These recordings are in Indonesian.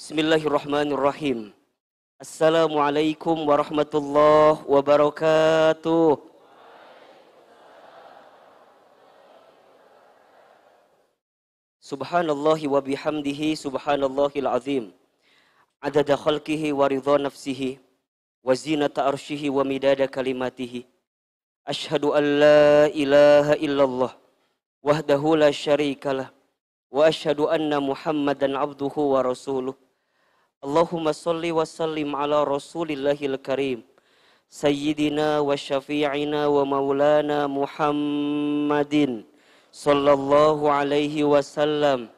Bismillahirrahmanirrahim. Assalamualaikum warahmatullahi wabarakatuh. Subhanallahi wa bihamdihi subhanallahil azim. Adada khalqihi wa ridha nafsihi wa zinata arshihi wa midada kalimatihi. Ashhadu an la ilaha illallah wahdahu la syarikalah wa ashhadu anna Muhammadan abduhu wa rasuluh. Allahumma salli wa sallim ala rasulillahil karim Sayyidina wa syafi'ina wa maulana Muhammadin sallallahu alaihi wasallam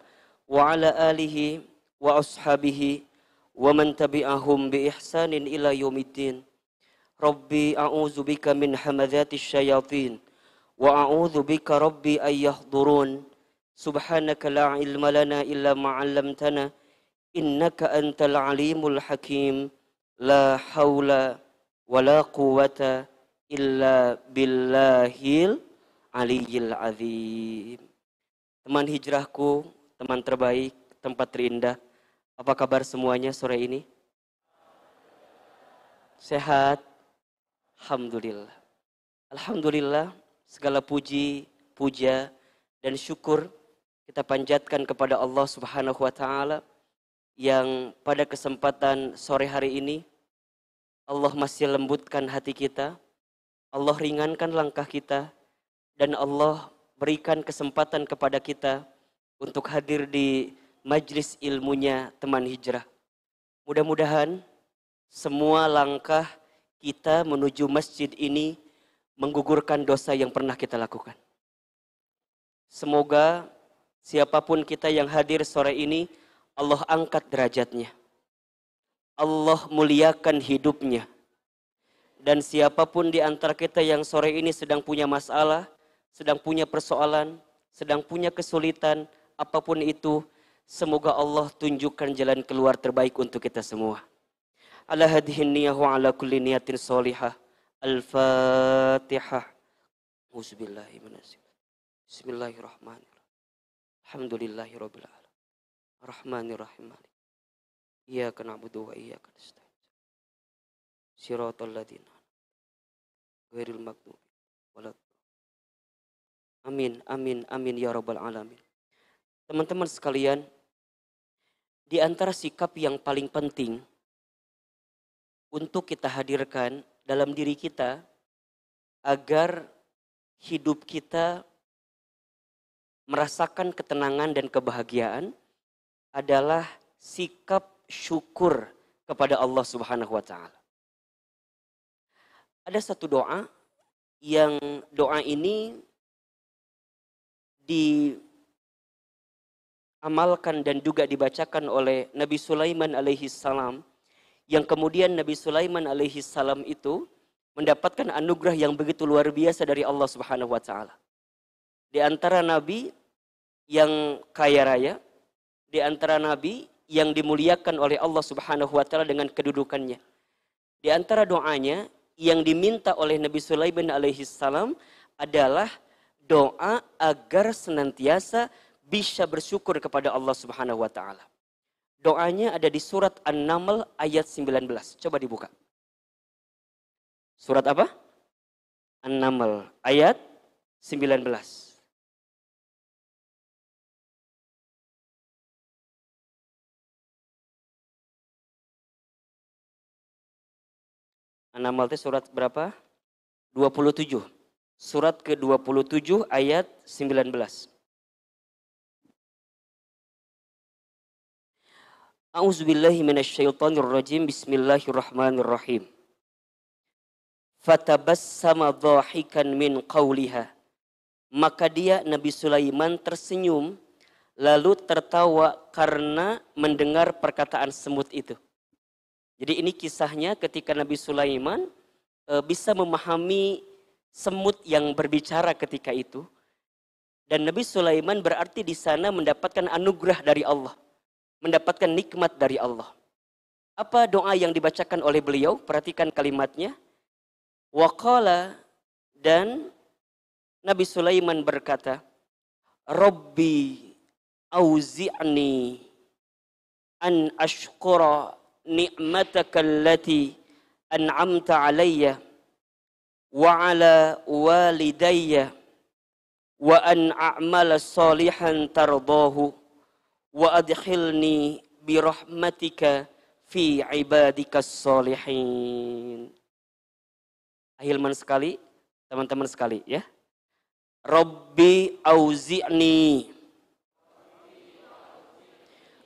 wa ala alihi wa ashabihi wa man tabi'ahum bi ihsanin ila yaumiddin. Rabbi a'udzu bika min hamadzati syayatin wa a'udzu bika rabbi ay yahdurun. Subhanaka la ilma lana illa ma 'allamtana innaka antal alimul hakim. La haula wala quwata illa billahil aliyil azim. Teman hijrahku, teman terbaik, tempat terindah, apa kabar semuanya sore ini? Sehat? Alhamdulillah. Alhamdulillah, segala puji, puja, dan syukur kita panjatkan kepada Allah Subhanahu wa Ta'ala yang pada kesempatan sore hari ini Allah masih lembutkan hati kita, Allah ringankan langkah kita, dan Allah berikan kesempatan kepada kita untuk hadir di majlis ilmunya teman hijrah. Mudah-mudahan semua langkah kita menuju masjid ini menggugurkan dosa yang pernah kita lakukan. Semoga siapapun kita yang hadir sore ini Allah angkat derajatnya. Allah muliakan hidupnya. Dan siapapun di antara kita yang sore ini sedang punya masalah, sedang punya persoalan, sedang punya kesulitan, apapun itu, semoga Allah tunjukkan jalan keluar terbaik untuk kita semua. Ala hadhihi niyah wa ala kulli niyatin sholihah. Al-Fatihah. Bismillahirrahmanirrahim. Alhamdulillahirabbil alamin. Ar-Rahmanir-Rahim. Iyyaka na'budu wa iyyaka nasta'in. Shiratal ladzina ghairil maghdubi waladdallin. Amin, amin, amin ya rabbal alamin. Teman-teman sekalian, di antara sikap yang paling penting untuk kita hadirkan dalam diri kita agar hidup kita merasakan ketenangan dan kebahagiaan adalah sikap syukur kepada Allah Subhanahu wa Ta'ala. Ada satu doa yang doa ini diamalkan dan juga dibacakan oleh Nabi Sulaiman alaihi salam, yang kemudian Nabi Sulaiman alaihi salam itu mendapatkan anugerah yang begitu luar biasa dari Allah Subhanahu wa Ta'ala. Di antara nabi yang kaya raya, di antara nabi yang dimuliakan oleh Allah Subhanahu wa Ta'ala dengan kedudukannya. Di antara doanya yang diminta oleh Nabi Sulaiman alaihi salam adalah doa agar senantiasa bisa bersyukur kepada Allah Subhanahu wa Ta'ala. Doanya ada di surat An-Naml ayat 19. Coba dibuka. Surat apa? An-Naml ayat 19. An-Naml itu surat berapa? 27. Surat ke-27 ayat 19. A'udzubillahi minasyaitonirrajim. Bismillahirrahmanirrahim. Fatabassama dhahikan min qawliha. Maka dia Nabi Sulaiman tersenyum lalu tertawa karena mendengar perkataan semut itu. Jadi ini kisahnya ketika Nabi Sulaiman bisa memahami semut yang berbicara ketika itu. Dan Nabi Sulaiman berarti di sana mendapatkan anugerah dari Allah. Mendapatkan nikmat dari Allah. Apa doa yang dibacakan oleh beliau? Perhatikan kalimatnya. Waqala, dan Nabi Sulaiman berkata, Rabbi auzi'ni an ashkura ni'mataka allati an'amta alayya wa ala walidayya wa an a'mala salihan tardahu wa adkhilni birahmatika fi ibadikas salihin. Ahilman sekali, teman-teman sekali ya. Rabbi auzi'ni.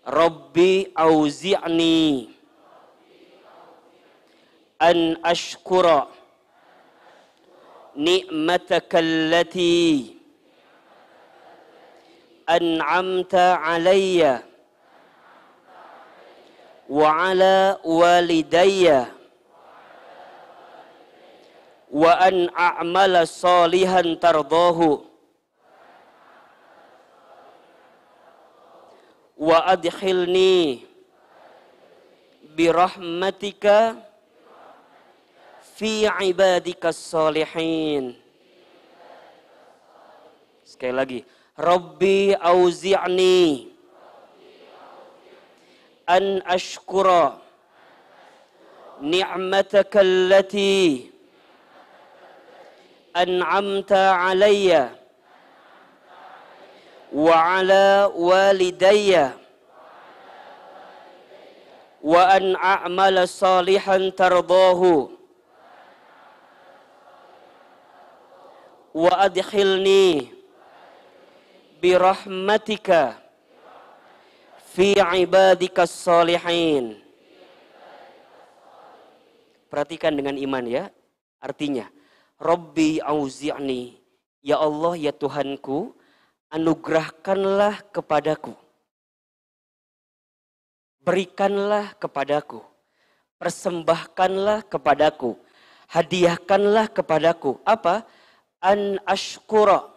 Rabbi auzi'ni an ashkura ni'mataka allati an'amta alayya wa ala walidayya wa an a'mala salihan tardahu wa adkhilni birahmatika fi ibadikas salihin. Sekali lagi, Rabbi auzi'ni an ashkura ni'mataka allati an'amta alayya wa ala walidayya wa an a'mala salihan tardahu wa adkhilni birahmatika fi ibadikas salihin. Perhatikan dengan iman ya. Artinya, Rabbi auzi'ni, ya Allah ya Tuhanku, anugerahkanlah kepadaku. Berikanlah kepadaku. Persembahkanlah kepadaku. Hadiahkanlah kepadaku. Apa? An ashkura.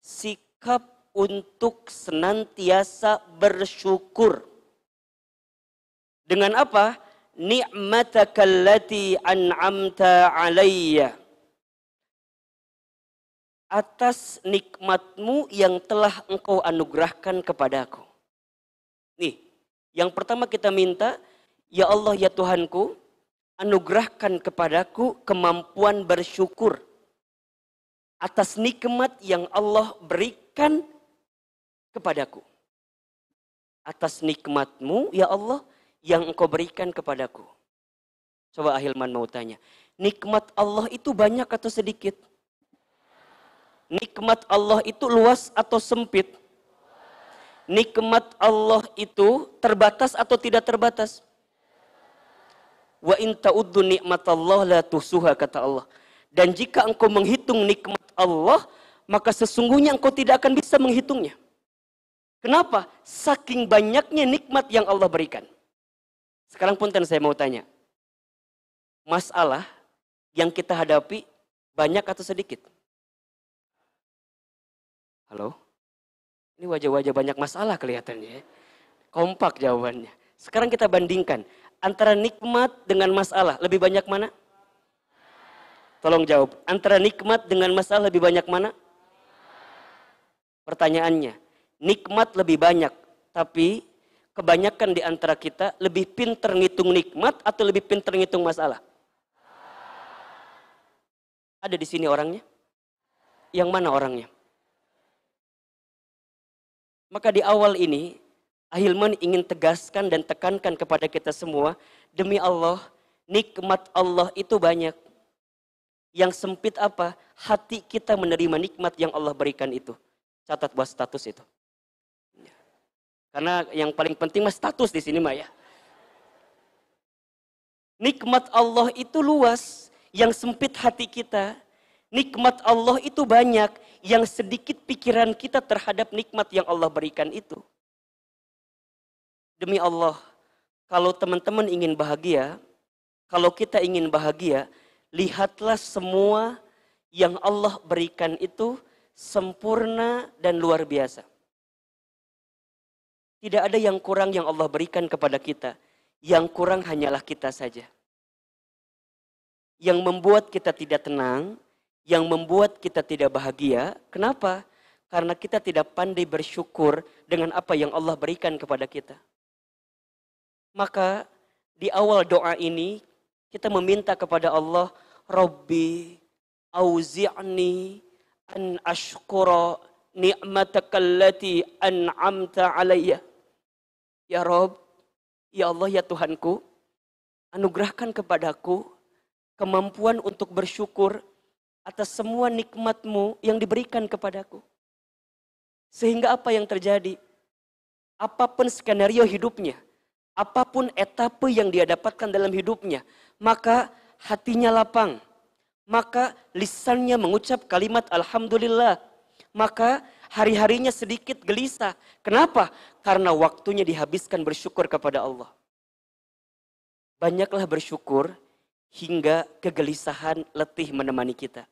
Sikap untuk senantiasa bersyukur. Dengan apa? Ni'mataka allati an'amta alayya. Atas nikmatmu yang telah engkau anugerahkan kepadaku. Nih, yang pertama kita minta, ya Allah ya Tuhanku, anugerahkan kepadaku kemampuan bersyukur atas nikmat yang Allah berikan kepadaku. Atas nikmatmu ya Allah yang engkau berikan kepadaku. Coba Ahilman mau tanya, nikmat Allah itu banyak atau sedikit? Nikmat Allah itu luas atau sempit? Nikmat Allah itu terbatas atau tidak terbatas? Wa in ta'uddu nikmatallah la tuhsuha, kata Allah. Dan jika engkau menghitung nikmat Allah, maka sesungguhnya engkau tidak akan bisa menghitungnya. Kenapa? Saking banyaknya nikmat yang Allah berikan. Sekarang punten saya mau tanya. Masalah yang kita hadapi banyak atau sedikit? Halo? Ini wajah-wajah banyak masalah kelihatannya. Kompak jawabannya. Sekarang kita bandingkan. Antara nikmat dengan masalah, lebih banyak mana? Tolong jawab. Antara nikmat dengan masalah lebih banyak mana? Pertanyaannya, nikmat lebih banyak, tapi kebanyakan di antara kita lebih pintar ngitung nikmat atau lebih pintar ngitung masalah? Ada di sini orangnya? Yang mana orangnya? Maka di awal ini, Ahilman ingin tegaskan dan tekankan kepada kita semua, demi Allah, nikmat Allah itu banyak. Yang sempit apa? Hati kita menerima nikmat yang Allah berikan itu. Catat buat status itu. Karena yang paling penting mah status di sini mah ya. Nikmat Allah itu luas, yang sempit hati kita. Nikmat Allah itu banyak, yang sedikit pikiran kita terhadap nikmat yang Allah berikan itu. Demi Allah, kalau teman-teman ingin bahagia, kalau kita ingin bahagia, lihatlah semua yang Allah berikan itu sempurna dan luar biasa. Tidak ada yang kurang yang Allah berikan kepada kita. Yang kurang hanyalah kita saja. Yang membuat kita tidak tenang, yang membuat kita tidak bahagia. Kenapa? Karena kita tidak pandai bersyukur dengan apa yang Allah berikan kepada kita. Maka di awal doa ini kita meminta kepada Allah, Rabbi auzi'ni an ashkura ni'mataka allati an'amta alayya. Ya Rabb, ya Allah, ya Tuhanku, anugerahkan kepadaku kemampuan untuk bersyukur atas semua nikmat-Mu yang diberikan kepadaku. Sehingga apa yang terjadi? Apapun skenario hidupnya, apapun etape yang dia dapatkan dalam hidupnya, maka hatinya lapang, maka lisannya mengucap kalimat Alhamdulillah, maka hari-harinya sedikit gelisah. Kenapa? Karena waktunya dihabiskan bersyukur kepada Allah. Banyaklah bersyukur hingga kegelisahan letih menemani kita.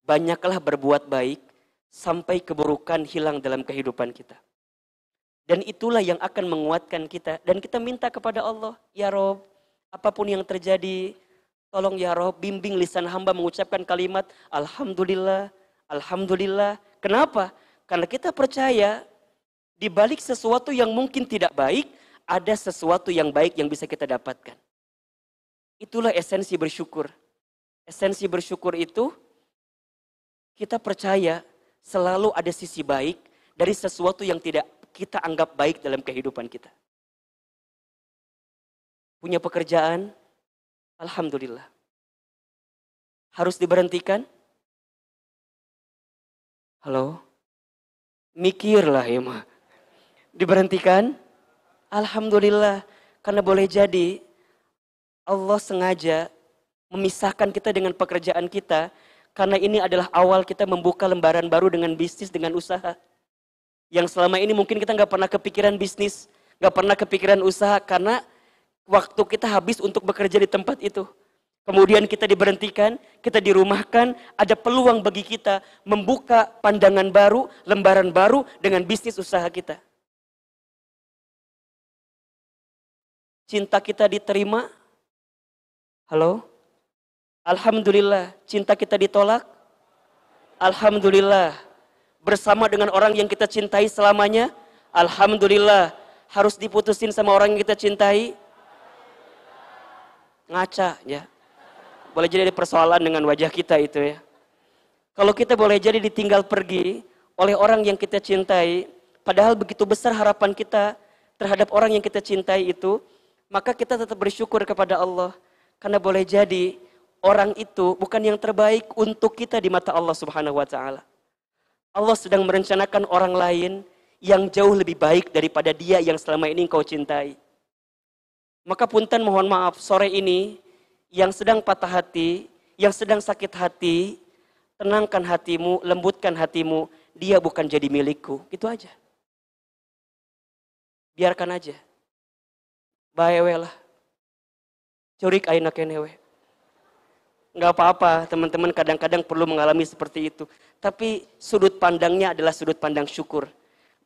Banyaklah berbuat baik sampai keburukan hilang dalam kehidupan kita. Dan itulah yang akan menguatkan kita. Dan kita minta kepada Allah, ya Rob, apapun yang terjadi, tolong ya Rob, bimbing lisan hamba mengucapkan kalimat Alhamdulillah, Alhamdulillah. Kenapa? Karena kita percaya di balik sesuatu yang mungkin tidak baik, ada sesuatu yang baik yang bisa kita dapatkan. Itulah esensi bersyukur. Esensi bersyukur itu, kita percaya selalu ada sisi baik dari sesuatu yang tidak kita anggap baik dalam kehidupan kita. Punya pekerjaan, Alhamdulillah. Harus diberhentikan? Halo? Mikirlah ya mah. Diberhentikan? Alhamdulillah. Karena boleh jadi Allah sengaja memisahkan kita dengan pekerjaan kita. Karena ini adalah awal kita membuka lembaran baru dengan bisnis, dengan usaha. Yang selama ini mungkin kita nggak pernah kepikiran bisnis, nggak pernah kepikiran usaha karena waktu kita habis untuk bekerja di tempat itu. Kemudian kita diberhentikan, kita dirumahkan, ada peluang bagi kita membuka pandangan baru, lembaran baru dengan bisnis usaha kita. Cinta kita diterima? Halo? Alhamdulillah. Cinta kita ditolak? Alhamdulillah. Bersama dengan orang yang kita cintai selamanya? Alhamdulillah. Harus diputusin sama orang yang kita cintai? Ngaca ya. Boleh jadi ada persoalan dengan wajah kita itu ya. Kalau kita boleh jadi ditinggal pergi oleh orang yang kita cintai, padahal begitu besar harapan kita terhadap orang yang kita cintai itu, maka kita tetap bersyukur kepada Allah. Karena boleh jadi orang itu bukan yang terbaik untuk kita di mata Allah Subhanahu wa Ta'ala. Allah sedang merencanakan orang lain yang jauh lebih baik daripada dia yang selama ini engkau cintai. Maka punten mohon maaf, sore ini yang sedang patah hati, yang sedang sakit hati, tenangkan hatimu, lembutkan hatimu, dia bukan jadi milikku. Itu aja. Biarkan aja. Baewe lah. Curik aina kenewe. Nggak apa-apa, teman-teman kadang-kadang perlu mengalami seperti itu. Tapi sudut pandangnya adalah sudut pandang syukur.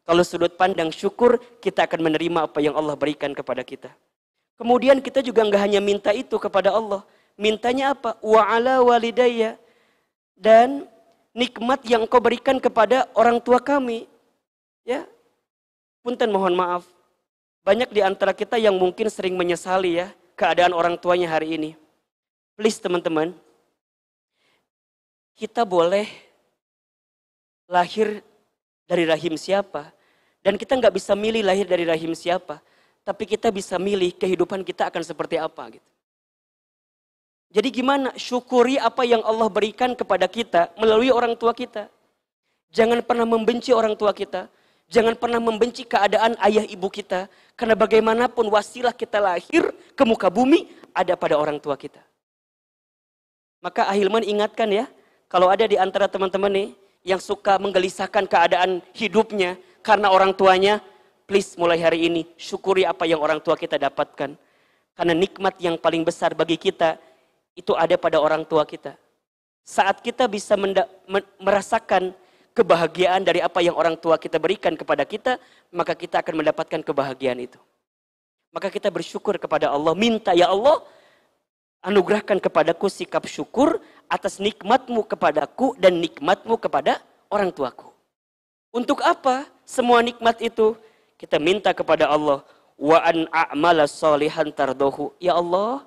Kalau sudut pandang syukur, kita akan menerima apa yang Allah berikan kepada kita. Kemudian kita juga nggak hanya minta itu kepada Allah. Mintanya apa? Wa ala walidayya. Dan nikmat yang Engkau berikan kepada orang tua kami. Ya, punten mohon maaf. Banyak di antara kita yang mungkin sering menyesali ya keadaan orang tuanya hari ini. Please teman-teman, kita boleh lahir dari rahim siapa. Dan kita nggak bisa milih lahir dari rahim siapa. Tapi kita bisa milih kehidupan kita akan seperti apa. Gitu. Jadi gimana? Syukuri apa yang Allah berikan kepada kita melalui orang tua kita. Jangan pernah membenci orang tua kita. Jangan pernah membenci keadaan ayah ibu kita. Karena bagaimanapun wasilah kita lahir ke muka bumi ada pada orang tua kita. Maka Ahilman ingatkan ya, kalau ada di antara teman-teman nih yang suka menggelisahkan keadaan hidupnya karena orang tuanya, please mulai hari ini syukuri apa yang orang tua kita dapatkan. Karena nikmat yang paling besar bagi kita itu ada pada orang tua kita. Saat kita bisa merasakan kebahagiaan dari apa yang orang tua kita berikan kepada kita, maka kita akan mendapatkan kebahagiaan itu. Maka kita bersyukur kepada Allah, minta ya Allah, anugerahkan kepadaku sikap syukur atas nikmatmu kepadaku dan nikmatmu kepada orang tuaku. Untuk apa semua nikmat itu? Kita minta kepada Allah. wa an a'mala sholihan tardohu. Ya Allah,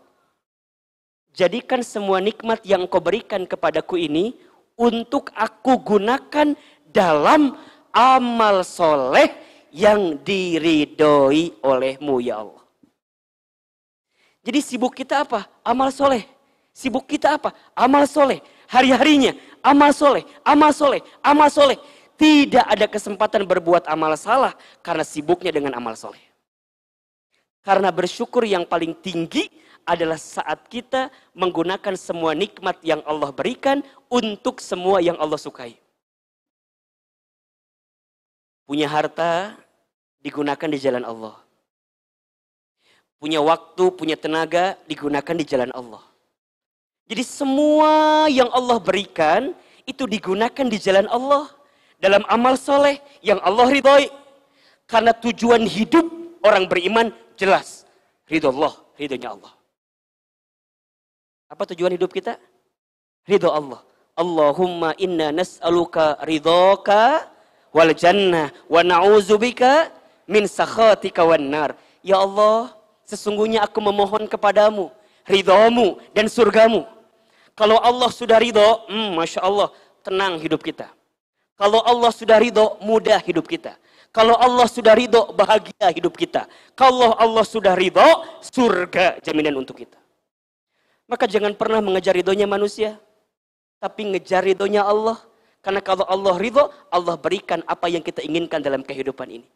jadikan semua nikmat yang Engkau berikan kepadaku ini untuk aku gunakan dalam amal soleh yang diridhoi olehmu ya Allah. Jadi sibuk kita apa? Amal soleh. Sibuk kita apa? Amal soleh. Hari-harinya amal soleh, amal soleh, amal soleh. Tidak ada kesempatan berbuat amal salah karena sibuknya dengan amal soleh. Karena bersyukur yang paling tinggi adalah saat kita menggunakan semua nikmat yang Allah berikan untuk semua yang Allah sukai. Punya harta digunakan di jalan Allah. Punya waktu, punya tenaga digunakan di jalan Allah. Jadi semua yang Allah berikan itu digunakan di jalan Allah. Dalam amal soleh yang Allah ridhoi. Karena tujuan hidup orang beriman jelas. Ridho Allah, ridhonya Allah. Apa tujuan hidup kita? Ridho Allah. Allahumma inna nas'aluka ridhoka wal jannah wa na'udzubika min sakhatika wan nar. Ya Allah, sesungguhnya aku memohon kepadamu ridhomu dan surgamu. Kalau Allah sudah ridho, Masya Allah, tenang hidup kita. Kalau Allah sudah ridho, mudah hidup kita. Kalau Allah sudah ridho, bahagia hidup kita. Kalau Allah sudah ridho, surga jaminan untuk kita. Maka jangan pernah mengejar ridhonya manusia, tapi ngejar ridhonya Allah. Karena kalau Allah ridho, Allah berikan apa yang kita inginkan dalam kehidupan ini.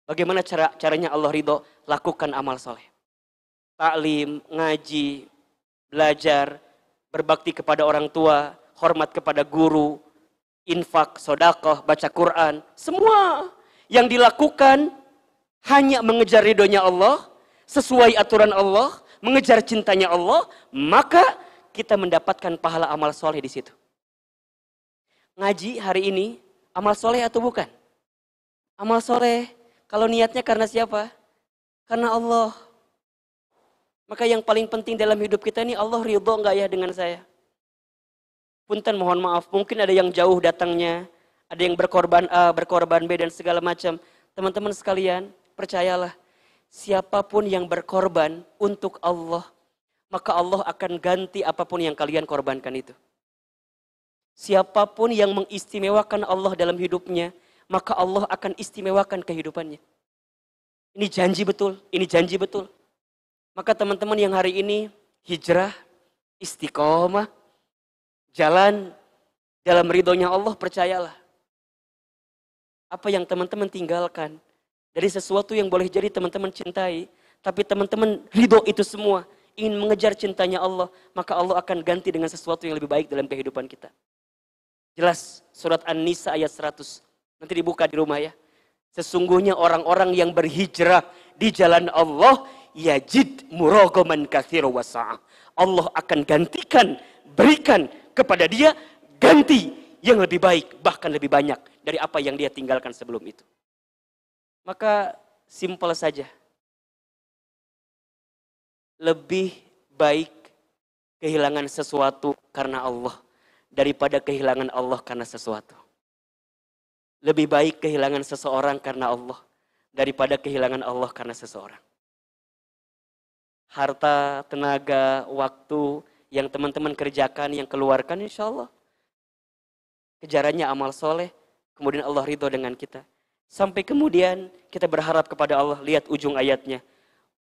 Bagaimana caranya Allah ridho? Lakukan amal soleh. Taklim, ngaji, belajar, berbakti kepada orang tua, hormat kepada guru, infak, sedekah, baca Quran. Semua yang dilakukan hanya mengejar ridhonya Allah, sesuai aturan Allah, mengejar cintanya Allah, maka kita mendapatkan pahala amal soleh di situ. Ngaji hari ini, amal soleh atau bukan? Amal soleh, kalau niatnya karena siapa? Karena Allah. Maka yang paling penting dalam hidup kita ini, Allah ridho enggak ya dengan saya? Punten mohon maaf, mungkin ada yang jauh datangnya, ada yang berkorban A, berkorban B dan segala macam. Teman-teman sekalian, percayalah, siapapun yang berkorban untuk Allah, maka Allah akan ganti apapun yang kalian korbankan itu. Siapapun yang mengistimewakan Allah dalam hidupnya, maka Allah akan istimewakan kehidupannya. Ini janji betul, ini janji betul. Maka teman-teman yang hari ini hijrah, istiqomah, jalan dalam ridhonya Allah, percayalah. Apa yang teman-teman tinggalkan dari sesuatu yang boleh jadi teman-teman cintai, tapi teman-teman ridho itu semua, ingin mengejar cintanya Allah, maka Allah akan ganti dengan sesuatu yang lebih baik dalam kehidupan kita. Jelas surat An-Nisa ayat 100. Nanti dibuka di rumah ya. Sesungguhnya orang-orang yang berhijrah di jalan Allah, yajid muraghaman katsira wa sa'ah. Allah akan gantikan, berikan kepada dia ganti yang lebih baik, bahkan lebih banyak dari apa yang dia tinggalkan sebelum itu. Maka simpel saja. Lebih baik kehilangan sesuatu karena Allah daripada kehilangan Allah karena sesuatu. Lebih baik kehilangan seseorang karena Allah daripada kehilangan Allah karena seseorang. Harta, tenaga, waktu yang teman-teman kerjakan, yang keluarkan, insya Allah kejarannya amal soleh, kemudian Allah ridho dengan kita. Sampai kemudian kita berharap kepada Allah. Lihat ujung ayatnya.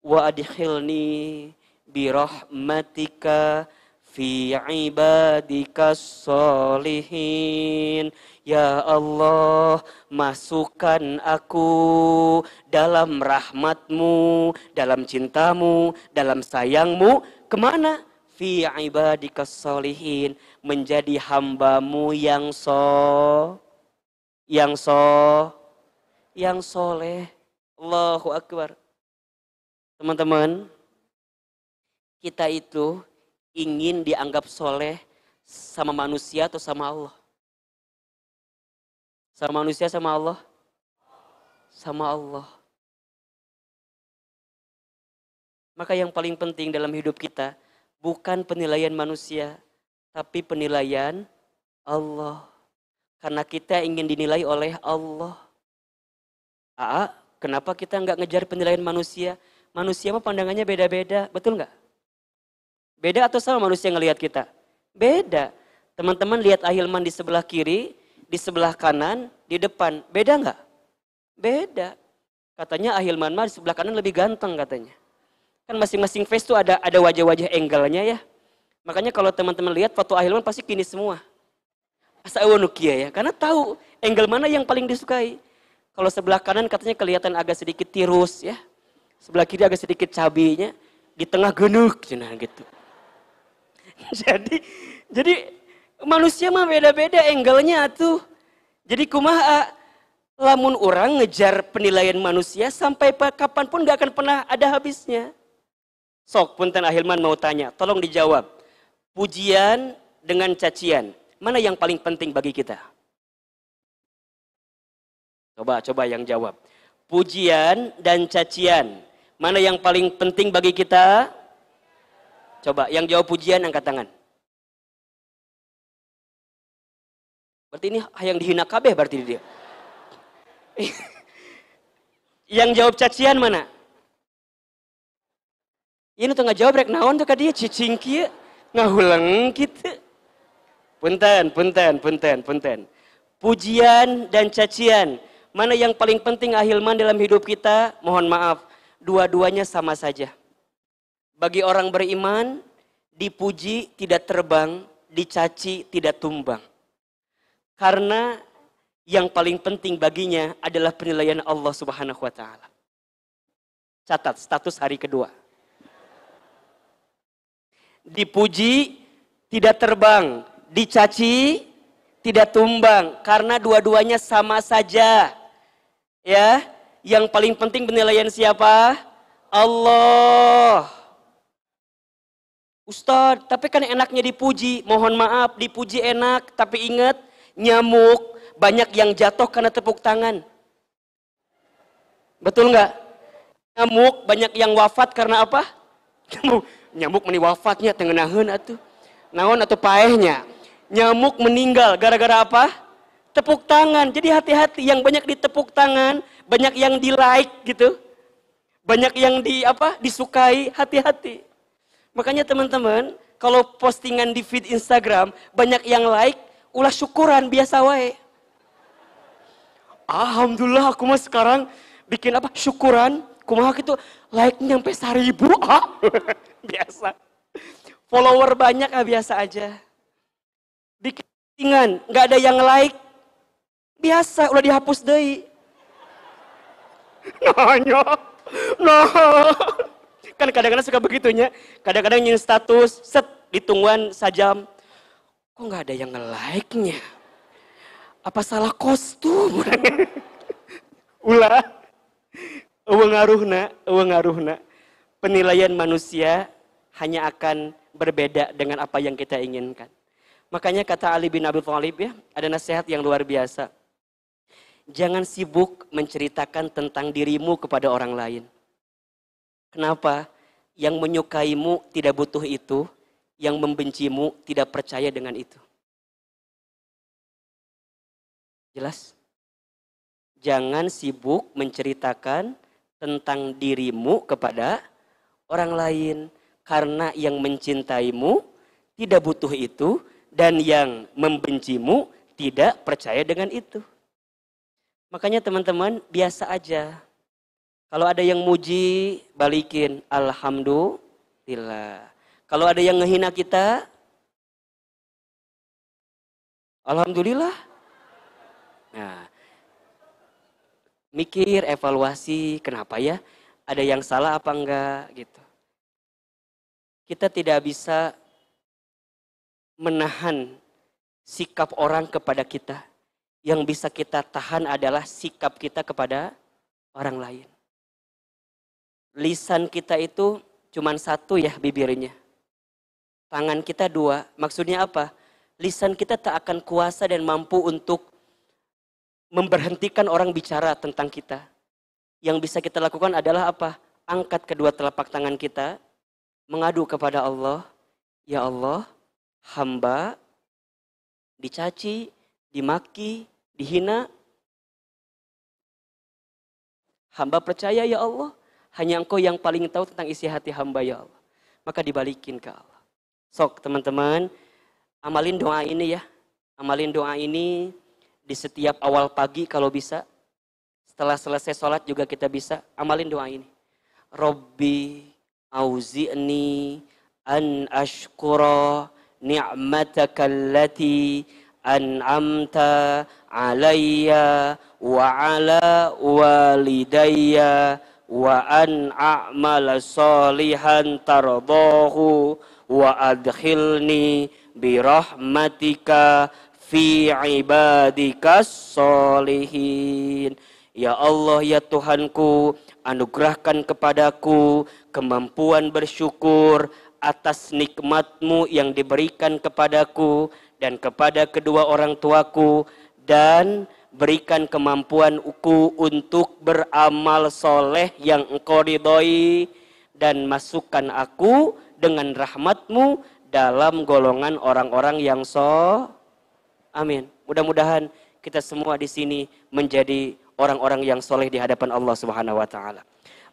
Wa adkhilni birahmatika fi ibadikas solihin. Ya Allah, masukkan aku dalam rahmatmu, dalam cintamu, dalam sayangmu. Kemana? Fi ibadikas solihin. Menjadi hambamu yang soleh. Allahu Akbar. Teman-teman, kita itu ingin dianggap soleh sama manusia atau sama Allah? Sama manusia, sama Allah? Sama Allah. Maka yang paling penting dalam hidup kita bukan penilaian manusia, tapi penilaian Allah. Karena kita ingin dinilai oleh Allah. Kenapa kita nggak ngejar penilaian manusia? Manusia mah pandangannya beda-beda, betul nggak? Beda atau sama manusia ngelihat kita? Beda. Teman-teman lihat Ahilman di sebelah kiri, di sebelah kanan, di depan. Beda nggak? Beda. Katanya Ahilman mah di sebelah kanan lebih ganteng katanya. Kan masing-masing face tuh ada wajah-wajah angle-nya ya. Makanya kalau teman-teman lihat foto Ahilman pasti gini semua. Asa awanukia ya, karena tahu angle mana yang paling disukai. Kalau sebelah kanan katanya kelihatan agak sedikit tirus ya. Sebelah kiri agak sedikit cabinya, di tengah genuk gitu. jadi manusia mah beda-beda angle-nya tuh. Jadi kumaha lamun orang ngejar penilaian manusia sampai kapanpun gak akan pernah ada habisnya. Sok punten Ahilman mau tanya, tolong dijawab. Pujian dengan cacian, mana yang paling penting bagi kita? Coba yang jawab. Pujian dan cacian, mana yang paling penting bagi kita? Coba yang jawab pujian angkat tangan. Berarti ini yang dihina kabeh berarti dia. Yang jawab cacian mana? Ini tuh nggak jawab rek naon tuh ka dia cicing kieu ngahulang gitu. Punten. Pujian dan cacian, mana yang paling penting Ahilman dalam hidup kita? Mohon maaf, dua-duanya sama saja. Bagi orang beriman, dipuji tidak terbang, dicaci tidak tumbang. Karena yang paling penting baginya adalah penilaian Allah Subhanahu wa taala. Catat status hari kedua. Dipuji tidak terbang, dicaci tidak tumbang, karena dua-duanya sama saja. Ya, yang paling penting penilaian siapa? Allah. Ustadz, tapi kan enaknya dipuji. Mohon maaf, dipuji enak, tapi ingat, nyamuk banyak yang jatuh karena tepuk tangan. Betul nggak? Nyamuk banyak yang wafat karena apa? Nyamuk meni wafatnya tengenaheun atuh. Naon atau paehnya? Nyamuk meninggal gara-gara apa? Tepuk tangan. Jadi hati-hati, yang banyak ditepuk tangan, banyak yang di like gitu. Banyak yang disukai, hati-hati. Makanya teman-teman, kalau postingan di feed Instagram, banyak yang like, ulah syukuran, biasa wae. Alhamdulillah aku mah sekarang bikin syukuran, kumaha gitu, like-nya sampai 1000, biasa. Follower banyak biasa aja. Bikin postingan, nggak ada yang like, biasa, udah dihapus deui. Nah. Kan kadang-kadang suka begitunya. Kadang-kadang nyin status, set, ditungguan sajam. Kok nggak ada yang nge-like-nya? Apa salah kostum? Ulah. Ngaruhna. Penilaian manusia hanya akan berbeda dengan apa yang kita inginkan. Makanya kata Ali bin Abi Thalib ya, ada nasihat yang luar biasa. Jangan sibuk menceritakan tentang dirimu kepada orang lain. Kenapa? Yang menyukaimu tidak butuh itu, yang membencimu tidak percaya dengan itu. Jelas? Jangan sibuk menceritakan tentang dirimu kepada orang lain, karena yang mencintaimu tidak butuh itu, dan yang membencimu tidak percaya dengan itu. Makanya teman-teman, biasa aja. Kalau ada yang muji, balikin alhamdulillah. Kalau ada yang ngehina kita, alhamdulillah. Nah, mikir, evaluasi, kenapa ya? Ada yang salah apa enggak gitu. Kita tidak bisa menahan sikap orang kepada kita. Yang bisa kita tahan adalah sikap kita kepada orang lain. Lisan kita itu cuma satu ya bibirnya. Tangan kita dua. Maksudnya apa? Lisan kita tak akan kuasa dan mampu untuk memberhentikan orang bicara tentang kita. Yang bisa kita lakukan adalah apa? Angkat kedua telapak tangan kita. Mengadu kepada Allah. Ya Allah, hamba dicaci, dimaki, dihina. Hamba percaya ya Allah, hanya Engkau yang paling tahu tentang isi hati hamba ya Allah. Maka dibalikin ke Allah. Sok teman-teman, amalin doa ini ya. Amalin doa ini di setiap awal pagi kalau bisa. Setelah selesai sholat juga kita bisa. Amalin doa ini. Rabbi auzi'ni an ashkura ni'mataka allati an'amta alayya wa ala walidayya wa an a'mala salihan tardahu wa adkhilni birahmatika fi ibadikas solihin. Ya Allah ya Tuhanku, anugerahkan kepadaku kemampuan bersyukur atas nikmat-Mu yang diberikan kepadaku dan kepada kedua orang tuaku, dan berikan kemampuanku untuk beramal soleh yang Engkau ridhoi, dan masukkan aku dengan rahmat-Mu dalam golongan orang-orang yang amin. Mudah-mudahan kita semua di sini menjadi orang-orang yang soleh di hadapan Allah Subhanahu wa taala.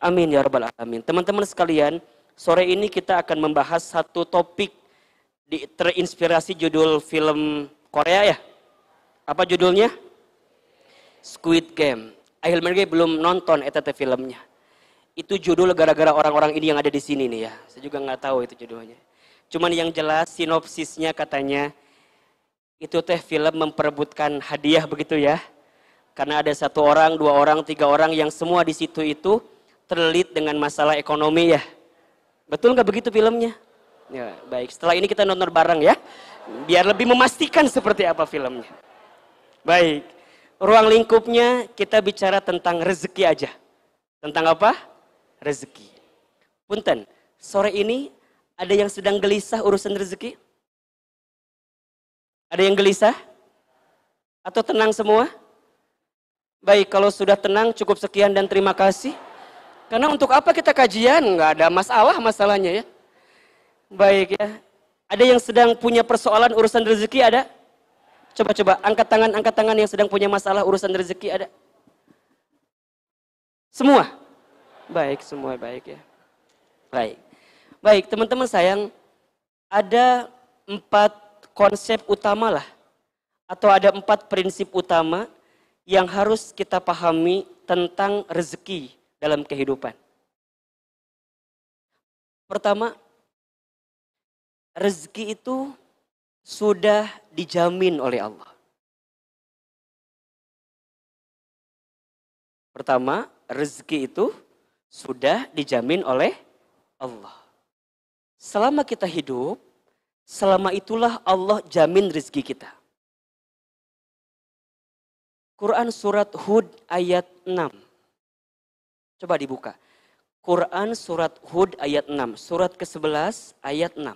Amin ya rabbal alamin. Teman-teman sekalian, sore ini kita akan membahas satu topik terinspirasi judul film Korea ya. Apa judulnya? Squid Game. Ahil mereka belum nonton eta filmnya. Itu judul gara-gara orang-orang ini yang ada di sini nih ya. Saya juga nggak tahu itu judulnya. Cuman yang jelas sinopsisnya katanya itu film memperebutkan hadiah begitu ya. Karena ada 1 orang, 2 orang, 3 orang yang semua di situ itu terlilit dengan masalah ekonomi ya. Betul nggak begitu filmnya? Ya, baik. Setelah ini kita nonton bareng ya. Biar lebih memastikan seperti apa filmnya. Baik. Ruang lingkupnya kita bicara tentang rezeki aja. Tentang apa? Rezeki. Punten, sore ini ada yang sedang gelisah urusan rezeki? Ada yang gelisah? Atau tenang semua? Baik, kalau sudah tenang cukup sekian dan terima kasih. Karena untuk apa kita kajian? Nggak ada masalahnya ya. Baik ya. Ada yang sedang punya persoalan urusan rezeki ada? Coba angkat tangan yang sedang punya masalah urusan rezeki ada? Semua? Baik, semua baik ya. Baik. Baik, teman-teman sayang, ada 4 konsep utama lah. Atau ada 4 prinsip utama yang harus kita pahami tentang rezeki dalam kehidupan. Pertama, rezeki itu sudah dijamin oleh Allah. Pertama, rezeki itu sudah dijamin oleh Allah. Selama kita hidup, selama itulah Allah jamin rezeki kita. Quran surat Hud ayat 6. Coba dibuka. Quran surat Hud ayat 6. Surat ke-11 ayat 6.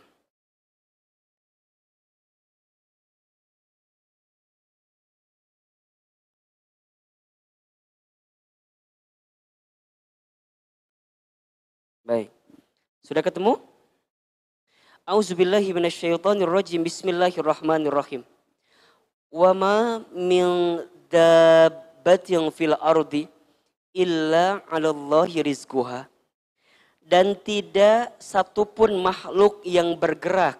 Baik. Sudah ketemu? A'udzubillahi minasyaitonirrajim. Bismillahirrahmanirrahim. Wa ma min dabbatin fil ardi illa 'alallahi rizquha. Dan tidak satupun makhluk yang bergerak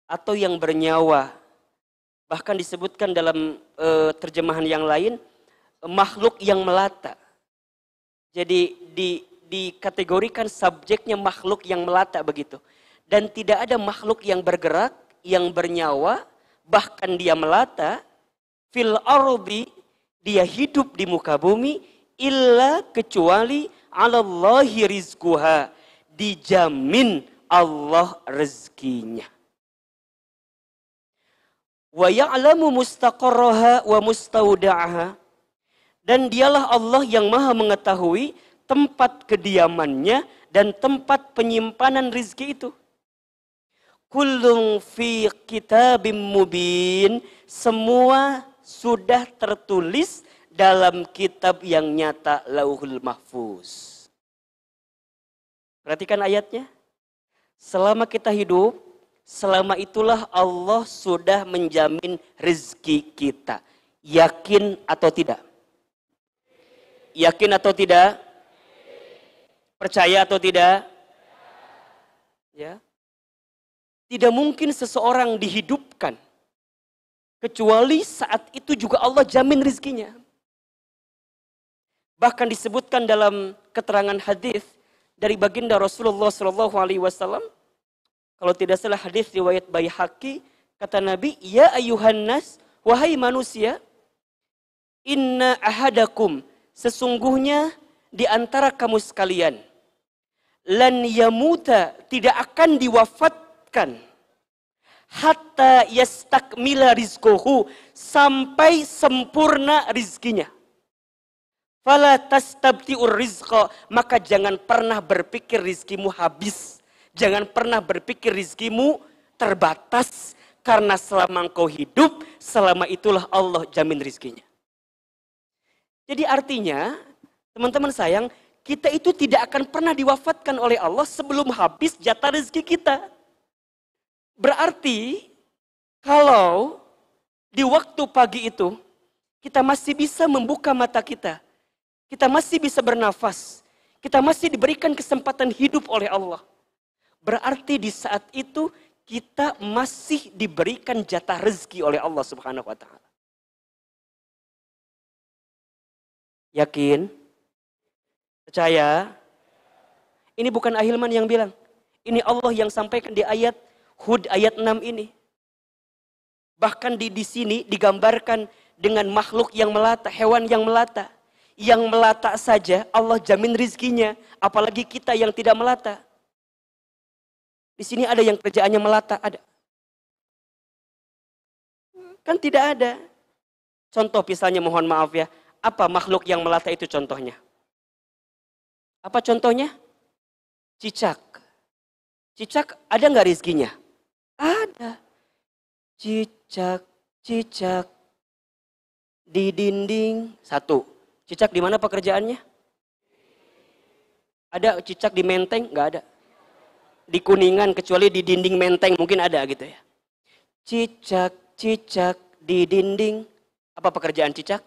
atau yang bernyawa, bahkan disebutkan dalam terjemahan yang lain, makhluk yang melata. Jadi dikategorikan subjeknya makhluk yang melata begitu. Dan tidak ada makhluk yang bergerak, yang bernyawa, bahkan dia melata, fil ardi, dia hidup di muka bumi, illa kecuali 'alallahi rizquha, dijamin Allah rezekinya. Wa ya'lamu mustaqarraha wa mustauda'aha, dan dialah Allah yang maha mengetahui tempat kediamannya dan tempat penyimpanan rizki itu. Kullun fi kitabim mubin, semua sudah tertulis dalam kitab yang nyata, Lauhul Mahfuz. Perhatikan ayatnya. Selama kita hidup, selama itulah Allah sudah menjamin rezeki kita. Yakin atau tidak? Yakin atau tidak? Percaya atau tidak? Ya. Tidak mungkin seseorang dihidupkan kecuali saat itu juga Allah jamin rizkinya. Bahkan disebutkan dalam keterangan hadis dari baginda Rasulullah SAW, kalau tidak salah hadis riwayat Baihaqi, kata Nabi, ya ayuhan nas, wahai manusia, inna ahadakum, sesungguhnya di antara kamu sekalian, lan yamuta, tidak akan diwafatkan, hatta yastakmila rizquhu, sampai sempurna rizkinya. Fala tastabti'ur rizqa, maka jangan pernah berpikir rizkimu habis. Jangan pernah berpikir rizkimu terbatas. Karena selama engkau hidup, selama itulah Allah jamin rizkinya. Jadi artinya, teman-teman sayang, kita itu tidak akan pernah diwafatkan oleh Allah sebelum habis jatah rezeki kita. Berarti, kalau di waktu pagi itu, kita masih bisa membuka mata kita. Kita masih bisa bernafas. Kita masih diberikan kesempatan hidup oleh Allah. Berarti di saat itu kita masih diberikan jatah rezeki oleh Allah Subhanahu wa taala. Yakin? Percaya? Ini bukan Ahilman yang bilang. Ini Allah yang sampaikan di ayat Hud ayat 6 ini. Bahkan di sini digambarkan dengan makhluk yang melata, hewan yang melata. Yang melata saja Allah jamin rizkinya, apalagi kita yang tidak melata. Di sini ada yang kerjaannya melata, ada. Kan tidak ada. Contoh misalnya, mohon maaf ya, apa makhluk yang melata itu contohnya? Apa contohnya? Cicak. Cicak ada nggak rizkinya? Ada. Cicak, cicak di dinding. Satu. Cicak di mana pekerjaannya? Ada cicak di Menteng? Nggak ada. Di Kuningan, kecuali di dinding Menteng mungkin ada gitu ya. Cicak, cicak di dinding. Apa pekerjaan cicak?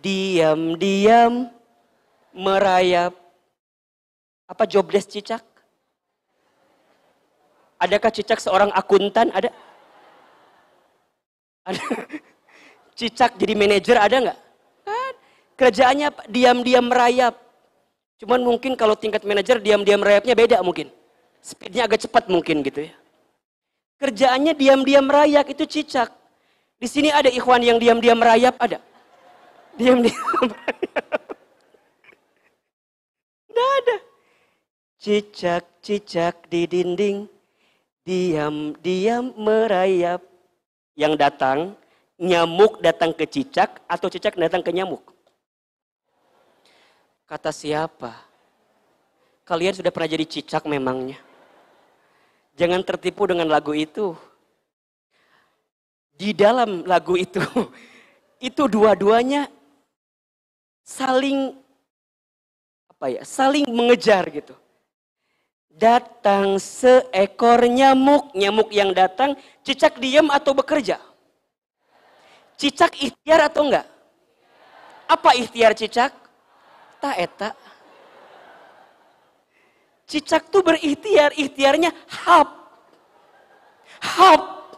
Diam-diam merayap. Apa job desk cicak? Adakah cicak seorang akuntan? Ada? Ada. Cicak jadi manajer ada nggak? Kan? Kerjaannya diam-diam merayap. Cuman mungkin kalau tingkat manajer diam-diam merayapnya beda mungkin. Speednya agak cepat mungkin gitu ya. Kerjaannya diam-diam merayap itu cicak. Di sini ada ikhwan yang diam-diam merayap, ada? Diam-diam merayap. Nggak ada. Cicak-cicak di dinding, diam-diam merayap. Yang datang, nyamuk datang ke cicak atau cicak datang ke nyamuk? Kata siapa? Kalian sudah pernah jadi cicak memangnya? Jangan tertipu dengan lagu itu. Di dalam lagu itu dua-duanya saling saling mengejar gitu. Datang seekor nyamuk, nyamuk yang datang, cicak diam atau bekerja? Cicak ikhtiar atau enggak? Apa ikhtiar cicak? Tak eta. Cicak tuh berikhtiar, ikhtiarnya hap. Hap.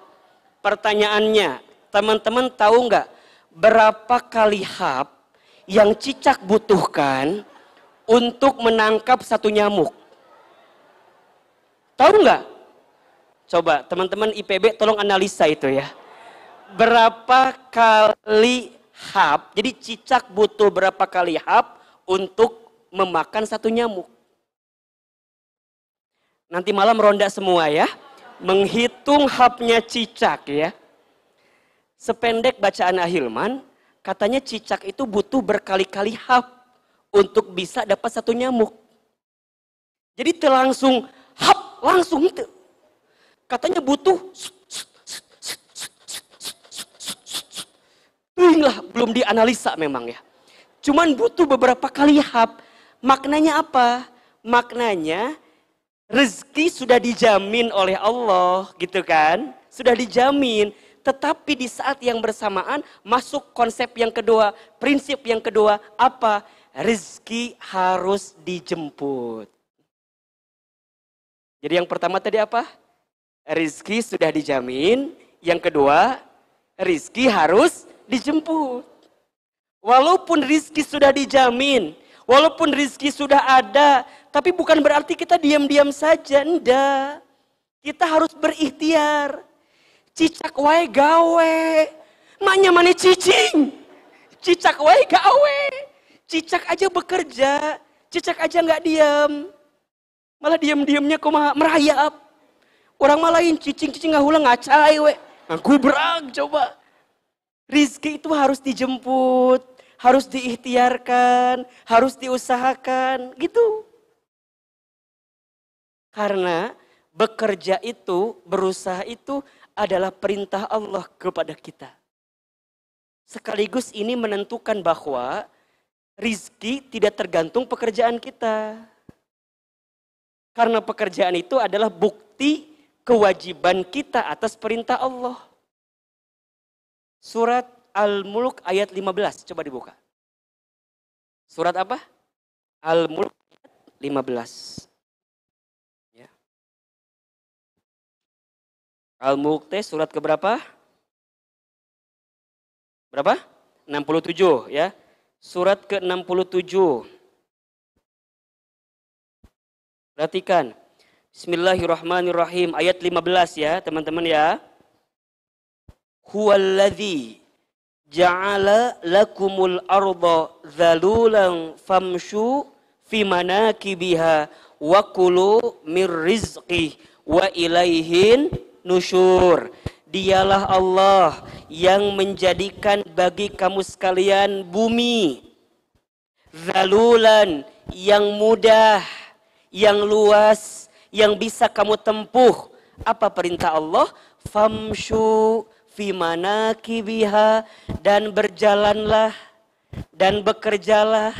Pertanyaannya, teman-teman tahu enggak berapa kali hap yang cicak butuhkan untuk menangkap satu nyamuk? Tahu enggak? Coba teman-teman IPB tolong analisa itu ya. Berapa kali hap, jadi cicak butuh berapa kali hap untuk memakan satu nyamuk. Nanti malam ronda semua ya, menghitung hapnya cicak ya. Sependek bacaan Ahilman, katanya cicak itu butuh berkali-kali hap untuk bisa dapat satu nyamuk. Jadi langsung hap, langsung itu. Katanya butuh lah, belum dianalisa memang ya. Cuman butuh beberapa kali hap. Maknanya apa? Maknanya rezeki sudah dijamin oleh Allah gitu kan. Sudah dijamin. Tetapi di saat yang bersamaan masuk konsep yang kedua, prinsip yang kedua, apa? Rizki harus dijemput. Jadi yang pertama tadi apa? Rizki sudah dijamin. Yang kedua, rizki harus dijemput. Walaupun rizki sudah dijamin, walaupun rizki sudah ada, tapi bukan berarti kita diam-diam saja, enggak. Kita harus berikhtiar. Cicak wae gawe. Maknya mana cicing? Cicak wae gawe. Cicak aja bekerja, cicak aja nggak diam. Malah diam-diamnya kumaha merayap. Orang malah lain cicing-cicing ngahulah ngacai we. Ngagubrak coba. Rizki itu harus dijemput, harus diikhtiarkan, harus diusahakan, gitu. Karena bekerja itu, berusaha itu adalah perintah Allah kepada kita. Sekaligus ini menentukan bahwa rizki tidak tergantung pekerjaan kita. Karena pekerjaan itu adalah bukti kewajiban kita atas perintah Allah. Surat Al-Mulk ayat 15, coba dibuka. Surat apa? Al-Mulk ayat 15. Al-Mulk surat keberapa? Berapa? 67 ya. Surat ke-67. Perhatikan. Bismillahirrahmanirrahim. Ayat 15 ya teman-teman ya. Huwallazi ja'ala lakumul arda zalulan famshu fi manakibiha wa kulu mir rizqih wa ilaihin nusyur. Dialah Allah yang menjadikan bagi kamu sekalian bumi zalulan, yang mudah, yang luas, yang bisa kamu tempuh. Apa perintah Allah? Famshu fi manakibiha, dan berjalanlah dan bekerjalah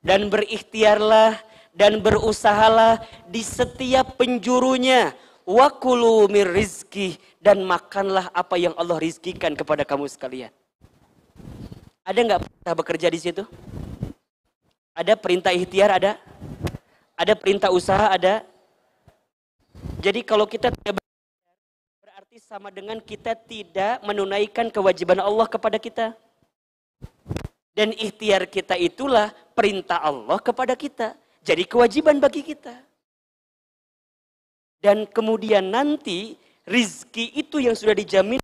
dan berikhtiarlah dan berusahalah di setiap penjurunya. Wa kulu mir rizki, dan makanlah apa yang Allah rizkikan kepada kamu sekalian. Ada nggak perintah bekerja di situ? Ada perintah ikhtiar, ada? Ada perintah usaha, ada? Jadi kalau kita tidak berikhtiar, berarti sama dengan kita tidak menunaikan kewajiban Allah kepada kita. Dan ikhtiar kita itulah perintah Allah kepada kita. Jadi kewajiban bagi kita. Dan kemudian nanti rizki itu yang sudah dijamin.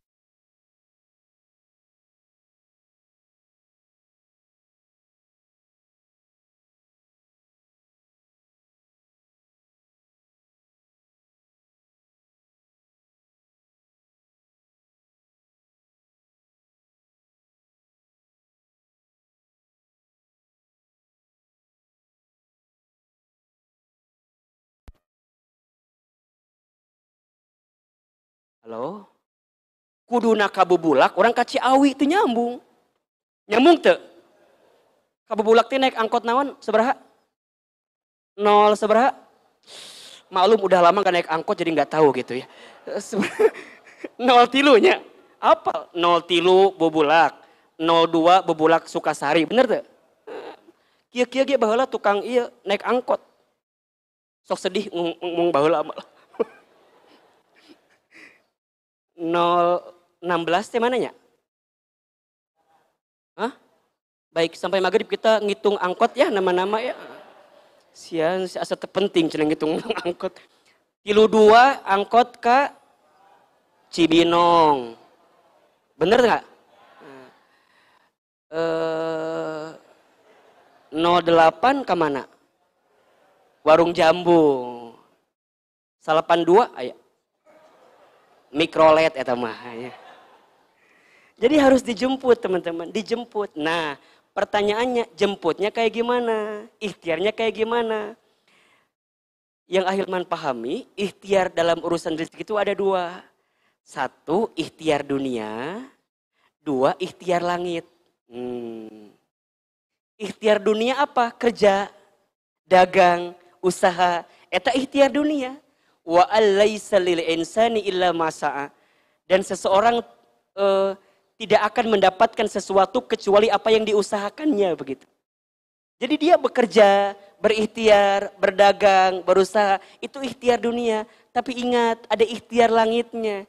Halo? Kuduna kabubulak, orang ka Ciawi itu nyambung. Nyambung teu? Kabubulak teh naik angkot naon sabaraha? 0 sabaraha? Maklum udah lama gak naik angkot jadi nggak tahu gitu ya. 0 tilunya. Apa? 0 tilu bubulak, 02 bubulak Sukasari, bener tuh? Kia-kia ge baheula tukang iya naik angkot. Sok sedih ngomong baheula amal. 016 teh mananya? Hah? Baik, sampai maghrib kita ngitung angkot ya, nama-nama ya. Sian, asa terpenting cenah ngitung angkot. 32 angkot ke Cibinong. Bener nggak? 08 ke mana? Warung Jambu. 82 aya. Mikrolet eta mah ya. Jadi harus dijemput teman-teman, dijemput. Nah, pertanyaannya jemputnya kayak gimana? Ikhtiarnya kayak gimana? Yang Ahilman pahami, ikhtiar dalam urusan rezeki itu ada 2. 1, ikhtiar dunia. 2, ikhtiar langit. Ikhtiar dunia apa? Kerja, dagang, usaha. Eta ikhtiar dunia. Wa allaisa lil insani illa ma sa'a. Dan seseorang eh, tidak akan mendapatkan sesuatu kecuali apa yang diusahakannya begitu. Jadi dia bekerja, berikhtiar, berdagang, berusaha, itu ikhtiar dunia. Tapi ingat, ada ikhtiar langitnya.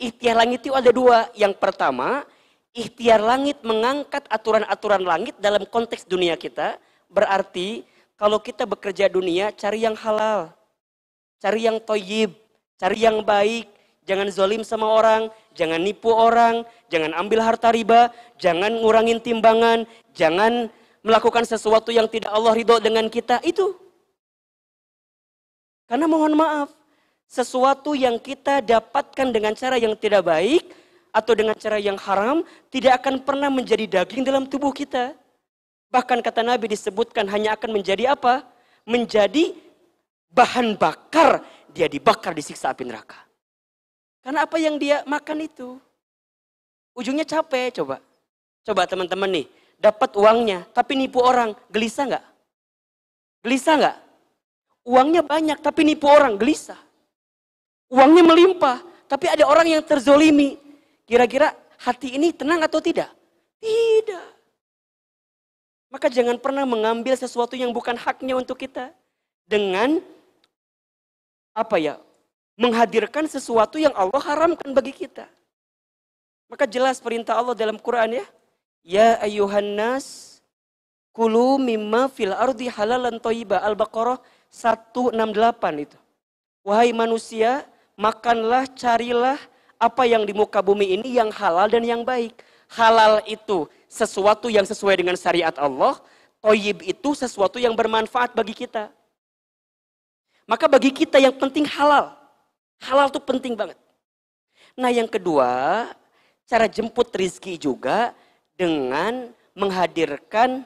Ikhtiar langit itu ada dua. Yang pertama, ikhtiar langit mengangkat aturan-aturan langit dalam konteks dunia kita. Berarti kalau kita bekerja dunia, cari yang halal. Cari yang toyib, cari yang baik. Jangan zolim sama orang, jangan nipu orang, jangan ambil harta riba, jangan ngurangin timbangan, jangan melakukan sesuatu yang tidak Allah ridho dengan kita, itu. Karena mohon maaf, sesuatu yang kita dapatkan dengan cara yang tidak baik, atau dengan cara yang haram, tidak akan pernah menjadi daging dalam tubuh kita. Bahkan kata Nabi disebutkan hanya akan menjadi apa? Menjadi bahan bakar, dia dibakar disiksa api neraka. Karena apa yang dia makan itu, ujungnya capek, coba. Coba teman-teman nih, dapat uangnya, tapi nipu orang, gelisah nggak? Gelisah nggak? Uangnya banyak, tapi nipu orang, gelisah. Uangnya melimpah, tapi ada orang yang terzolimi. Kira-kira hati ini tenang atau tidak? Tidak. Maka jangan pernah mengambil sesuatu yang bukan haknya untuk kita. Dengan, menghadirkan sesuatu yang Allah haramkan bagi kita. Maka jelas perintah Allah dalam Quran ya. Ya ayyuhan nas kulu mimma fil ardi halalan thayyibah. Al-Baqarah 168 itu. Wahai manusia, makanlah, carilah apa yang di muka bumi ini yang halal dan yang baik. Halal itu sesuatu yang sesuai dengan syariat Allah. Thayyib itu sesuatu yang bermanfaat bagi kita. Maka bagi kita yang penting halal. Halal itu penting banget. Nah yang kedua, cara jemput rizki juga dengan menghadirkan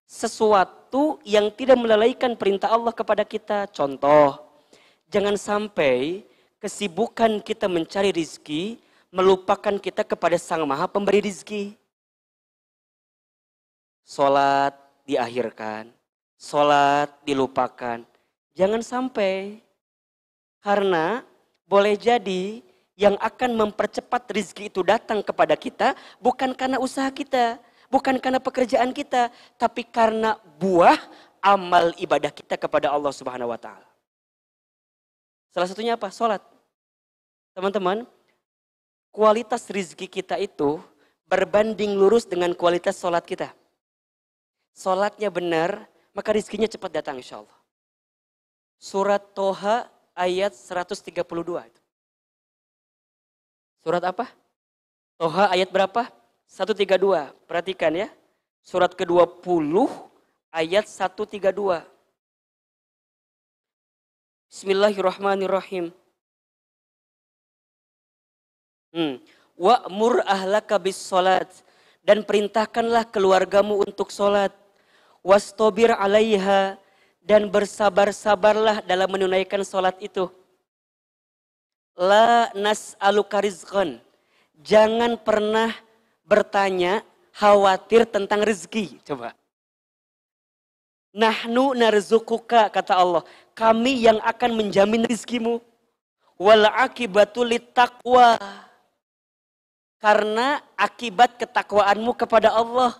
sesuatu yang tidak melalaikan perintah Allah kepada kita. Contoh, jangan sampai kesibukan kita mencari rizki melupakan kita kepada Sang Maha Pemberi rizki. Sholat diakhirkan, sholat dilupakan. Jangan sampai, karena boleh jadi yang akan mempercepat rizki itu datang kepada kita bukan karena usaha kita, bukan karena pekerjaan kita, tapi karena buah amal ibadah kita kepada Allah Subhanahu wa taala. Salah satunya apa? Salat. Teman-teman, kualitas rizki kita itu berbanding lurus dengan kualitas salat kita. Salatnya benar, maka rizkinya cepat datang insya Allah. Surat Toha ayat 132. Surat apa? Toha ayat berapa? 132. Perhatikan ya. Surat ke-20 ayat 132. Bismillahirrahmanirrahim. Wa'mur ahlaka bis salat, dan perintahkanlah keluargamu untuk salat. Wastobir 'alaiha, dan bersabar-sabarlah dalam menunaikan salat itu. La nas'aluka rizqan, jangan pernah bertanya khawatir tentang rezeki. Coba. Nahnu narzukuka, kata Allah, kami yang akan menjamin rizkimu. Wal akibatu littaqwa, karena akibat ketakwaanmu kepada Allah.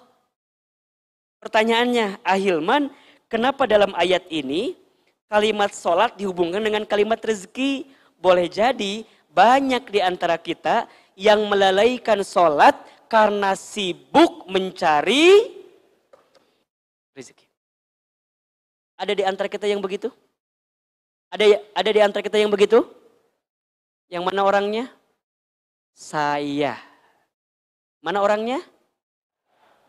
Pertanyaannya, Ahilman, kenapa dalam ayat ini kalimat sholat dihubungkan dengan kalimat rezeki? Boleh jadi banyak di antara kita yang melalaikan sholat karena sibuk mencari rezeki. Ada di antara kita yang begitu? Ada di antara kita yang begitu? Yang mana orangnya? Saya. Mana orangnya?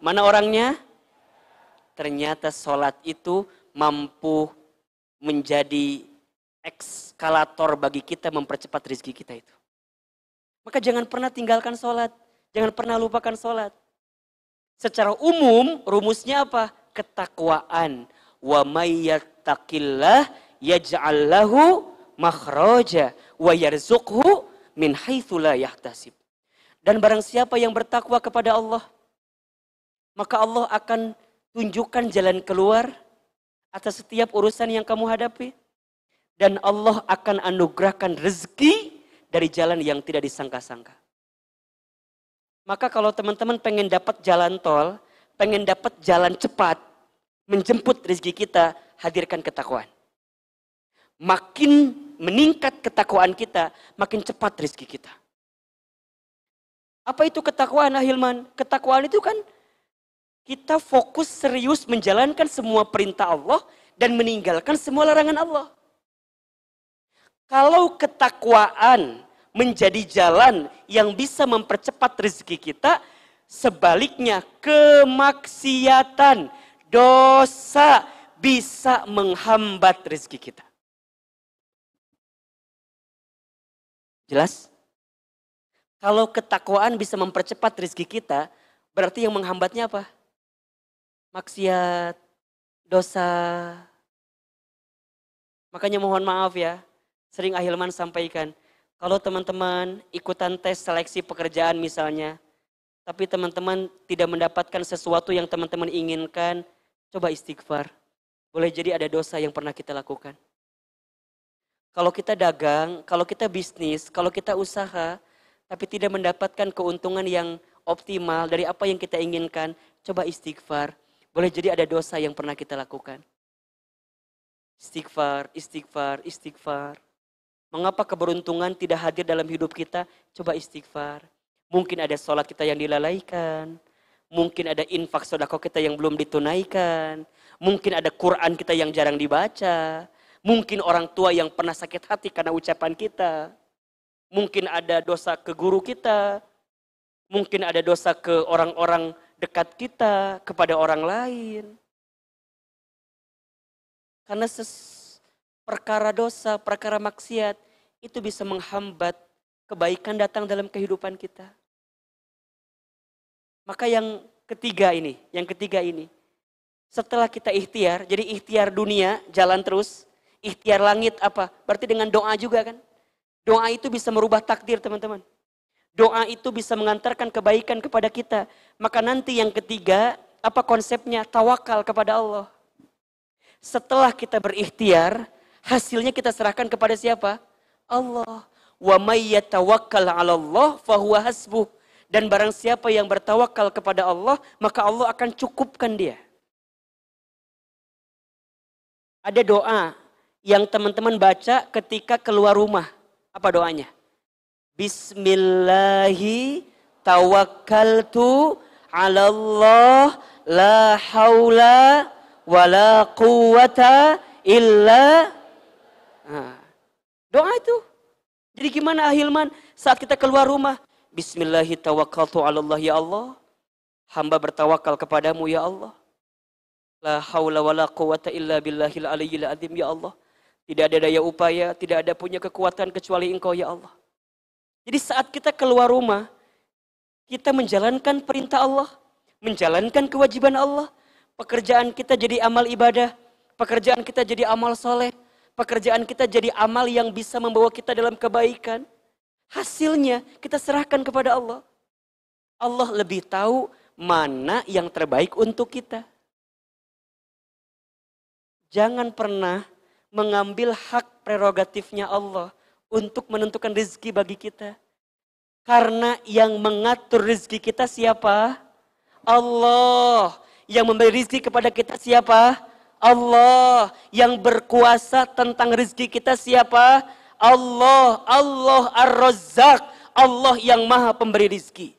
Mana orangnya? Ternyata sholat itu mampu menjadi eskalator bagi kita mempercepat rezeki kita itu. Maka jangan pernah tinggalkan sholat. Jangan pernah lupakan sholat. Secara umum rumusnya apa? Ketakwaan. Wa may yattaqillah yaj'al lahu makhraja wa yarzuqhu min haitsu la yahtasib. Dan barang siapa yang bertakwa kepada Allah, maka Allah akan tunjukkan jalan keluar atas setiap urusan yang kamu hadapi. Dan Allah akan anugerahkan rezeki dari jalan yang tidak disangka-sangka. Maka kalau teman-teman pengen dapat jalan tol, pengen dapat jalan cepat, menjemput rezeki kita, hadirkan ketakwaan. Makin meningkat ketakwaan kita, makin cepat rezeki kita. Apa itu ketakwaan, Ahilman? Ketakwaan itu kan kita fokus serius menjalankan semua perintah Allah dan meninggalkan semua larangan Allah. Kalau ketakwaan menjadi jalan yang bisa mempercepat rezeki kita, sebaliknya kemaksiatan, dosa bisa menghambat rezeki kita. Jelas? Kalau ketakwaan bisa mempercepat rezeki kita, berarti yang menghambatnya apa? Maksiat, dosa. Makanya mohon maaf ya, sering Ahilman sampaikan, kalau teman-teman ikutan tes seleksi pekerjaan misalnya, tapi teman-teman tidak mendapatkan sesuatu yang teman-teman inginkan, coba istighfar. Boleh jadi ada dosa yang pernah kita lakukan. Kalau kita dagang, kalau kita bisnis, kalau kita usaha, tapi tidak mendapatkan keuntungan yang optimal dari apa yang kita inginkan, coba istighfar. Boleh jadi ada dosa yang pernah kita lakukan. Istighfar, istighfar, istighfar. Mengapa keberuntungan tidak hadir dalam hidup kita? Coba istighfar. Mungkin ada sholat kita yang dilalaikan. Mungkin ada infak sedekah kita yang belum ditunaikan. Mungkin ada Quran kita yang jarang dibaca. Mungkin orang tua yang pernah sakit hati karena ucapan kita. Mungkin ada dosa ke guru kita. Mungkin ada dosa ke orang-orang dekat kita, kepada orang lain. Karena perkara dosa, perkara maksiat, itu bisa menghambat kebaikan datang dalam kehidupan kita. Maka yang ketiga ini, setelah kita ikhtiar, jadi ikhtiar dunia, jalan terus, ikhtiar langit apa? Berarti dengan doa juga kan? Doa itu bisa merubah takdir teman-teman. Doa itu bisa mengantarkan kebaikan kepada kita. Maka nanti yang ketiga, apa konsepnya? Tawakal kepada Allah. Setelah kita berikhtiar, hasilnya kita serahkan kepada siapa? Allah. Wa may yatawakkal 'ala Allah fahuwa hasbuh. Dan barang siapa yang bertawakal kepada Allah, maka Allah akan cukupkan dia. Ada doa yang teman-teman baca ketika keluar rumah. Apa doanya? Bismillahi tawakkaltu 'ala Allah la haula wala quwata illa. Doa itu. Jadi gimana Ahilman saat kita keluar rumah? Bismillahi tawakkaltu 'ala Allah ya Allah. Hamba bertawakal kepadamu ya Allah. La haula wala quwata illa billahil aliyyil azim ya Allah. Tidak ada daya upaya, tidak ada punya kekuatan kecuali Engkau ya Allah. Jadi saat kita keluar rumah, kita menjalankan perintah Allah, menjalankan kewajiban Allah. Pekerjaan kita jadi amal ibadah, pekerjaan kita jadi amal soleh, pekerjaan kita jadi amal yang bisa membawa kita dalam kebaikan. Hasilnya kita serahkan kepada Allah. Allah lebih tahu mana yang terbaik untuk kita. Jangan pernah mengambil hak prerogatifnya Allah untuk menentukan rezeki bagi kita. Karena yang mengatur rezeki kita siapa? Allah. Yang memberi rezeki kepada kita siapa? Allah. Yang berkuasa tentang rezeki kita siapa? Allah. Allah Ar-Razzaq. Allah yang maha pemberi rezeki.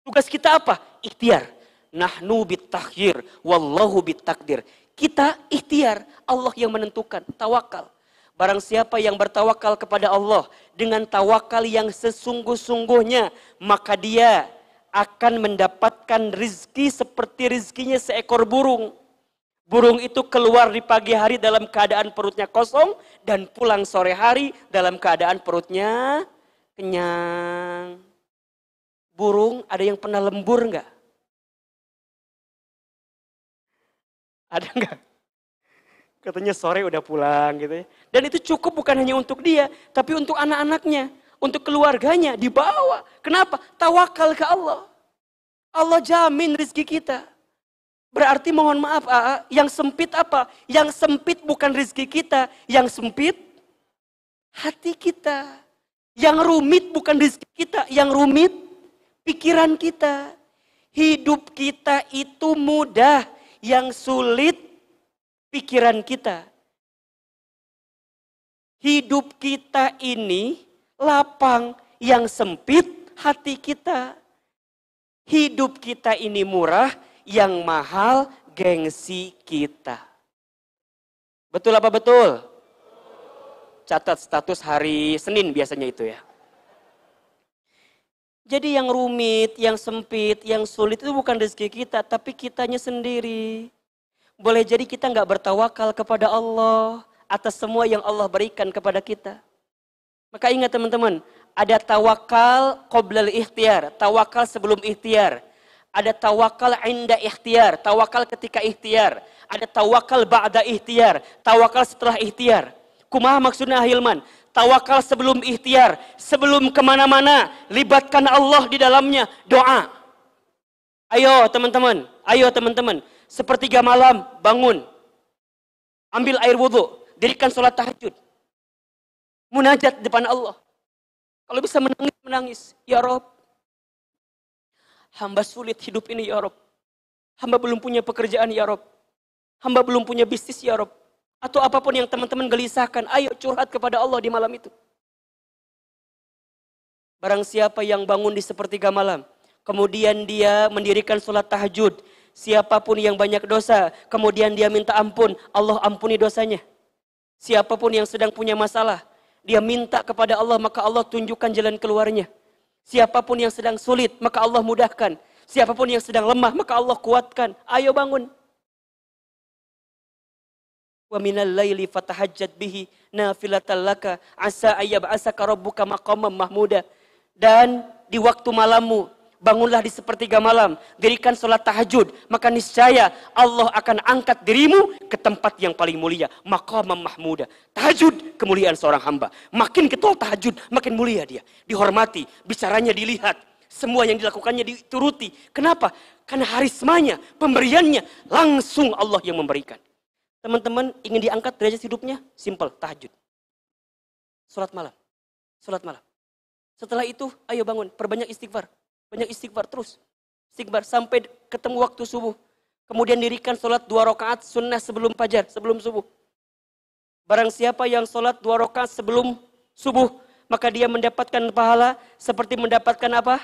Tugas kita apa? Ikhtiar. Nahnu bit-takhyir. Wallahu bit-takdir. Kita ikhtiar. Allah yang menentukan. Tawakal. Barang siapa yang bertawakal kepada Allah dengan tawakal yang sesungguh-sungguhnya, maka dia akan mendapatkan rizki seperti rizkinya seekor burung. Burung itu keluar di pagi hari dalam keadaan perutnya kosong dan pulang sore hari dalam keadaan perutnya kenyang. Burung ada yang pernah lembur enggak? Ada enggak? Katanya sore udah pulang gitu ya. Dan itu cukup bukan hanya untuk dia, tapi untuk anak-anaknya, untuk keluarganya dibawa. Kenapa? Tawakal ke Allah. Allah jamin rezeki kita. Berarti mohon maaf yang sempit apa? Yang sempit bukan rezeki kita, yang sempit hati kita. Yang rumit bukan rezeki kita, yang rumit Pikiran kita. Hidup kita itu mudah, yang sulit pikiran kita. Hidup kita ini lapang, yang sempit hati kita. Hidup kita ini murah, yang mahal gengsi kita. Betul apa betul? Catat status hari Senin biasanya itu ya. Jadi yang rumit, yang sempit, yang sulit itu bukan rezeki kita, tapi kitanya sendiri. Boleh jadi kita nggak bertawakal kepada Allah atas semua yang Allah berikan kepada kita. Maka ingat teman-teman, ada tawakal qoblal ikhtiar, tawakal sebelum ikhtiar. Ada tawakal inda ikhtiar, tawakal ketika ikhtiar. Ada tawakal ba'da ikhtiar, tawakal setelah ikhtiar. Kumaha maksudnya Hilman? Tawakal sebelum ikhtiar, sebelum kemana-mana, libatkan Allah di dalamnya, doa. Ayo teman-teman, sepertiga malam bangun, ambil air wudhu, dirikan sholat tahajud, munajat depan Allah. Kalau bisa menangis, menangis. Ya Rob, hamba sulit hidup ini ya Rob. Hamba belum punya pekerjaan ya Rob. Hamba belum punya bisnis ya Rob. Atau apapun yang teman-teman gelisahkan, ayo curhat kepada Allah di malam itu. Barang siapa yang bangun di sepertiga malam, kemudian dia mendirikan sholat tahajud, siapapun yang banyak dosa, kemudian dia minta ampun, Allah ampuni dosanya. Siapapun yang sedang punya masalah, dia minta kepada Allah, maka Allah tunjukkan jalan keluarnya. Siapapun yang sedang sulit, maka Allah mudahkan. Siapapun yang sedang lemah, maka Allah kuatkan. Ayo bangun. Wa minal laili fatahajjat bihi nafilatan laka asa ayyab'asaka rabbuka maqaman mahmuda. Dan di waktu malammu, bangunlah di sepertiga malam, dirikan sholat tahajud, maka niscaya Allah akan angkat dirimu ke tempat yang paling mulia, maqaman mahmuda. Tahajud, kemuliaan seorang hamba. Makin getol tahajud, makin mulia dia, dihormati, bicaranya dilihat, semua yang dilakukannya dituruti. Kenapa? Karena harismanya, pemberiannya langsung Allah yang memberikan. Teman-teman ingin diangkat derajat hidupnya? Simple, tahajud. Sholat malam. Sholat malam. Setelah itu, ayo bangun, perbanyak istighfar. Banyak istighfar terus. Istighfar sampai ketemu waktu subuh. Kemudian dirikan sholat 2 rakaat sunnah sebelum fajar, sebelum subuh. Barang siapa yang sholat 2 rakaat sebelum subuh, maka dia mendapatkan pahala seperti mendapatkan apa?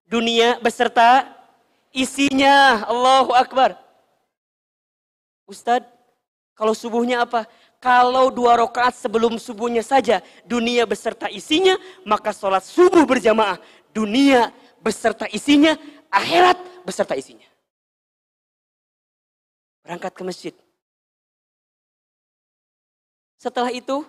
Dunia beserta isinya. Allahu Akbar. Ustadz, kalau subuhnya apa? Kalau 2 rakaat sebelum subuhnya saja dunia beserta isinya, maka sholat subuh berjamaah dunia beserta isinya, akhirat beserta isinya. Berangkat ke masjid. Setelah itu,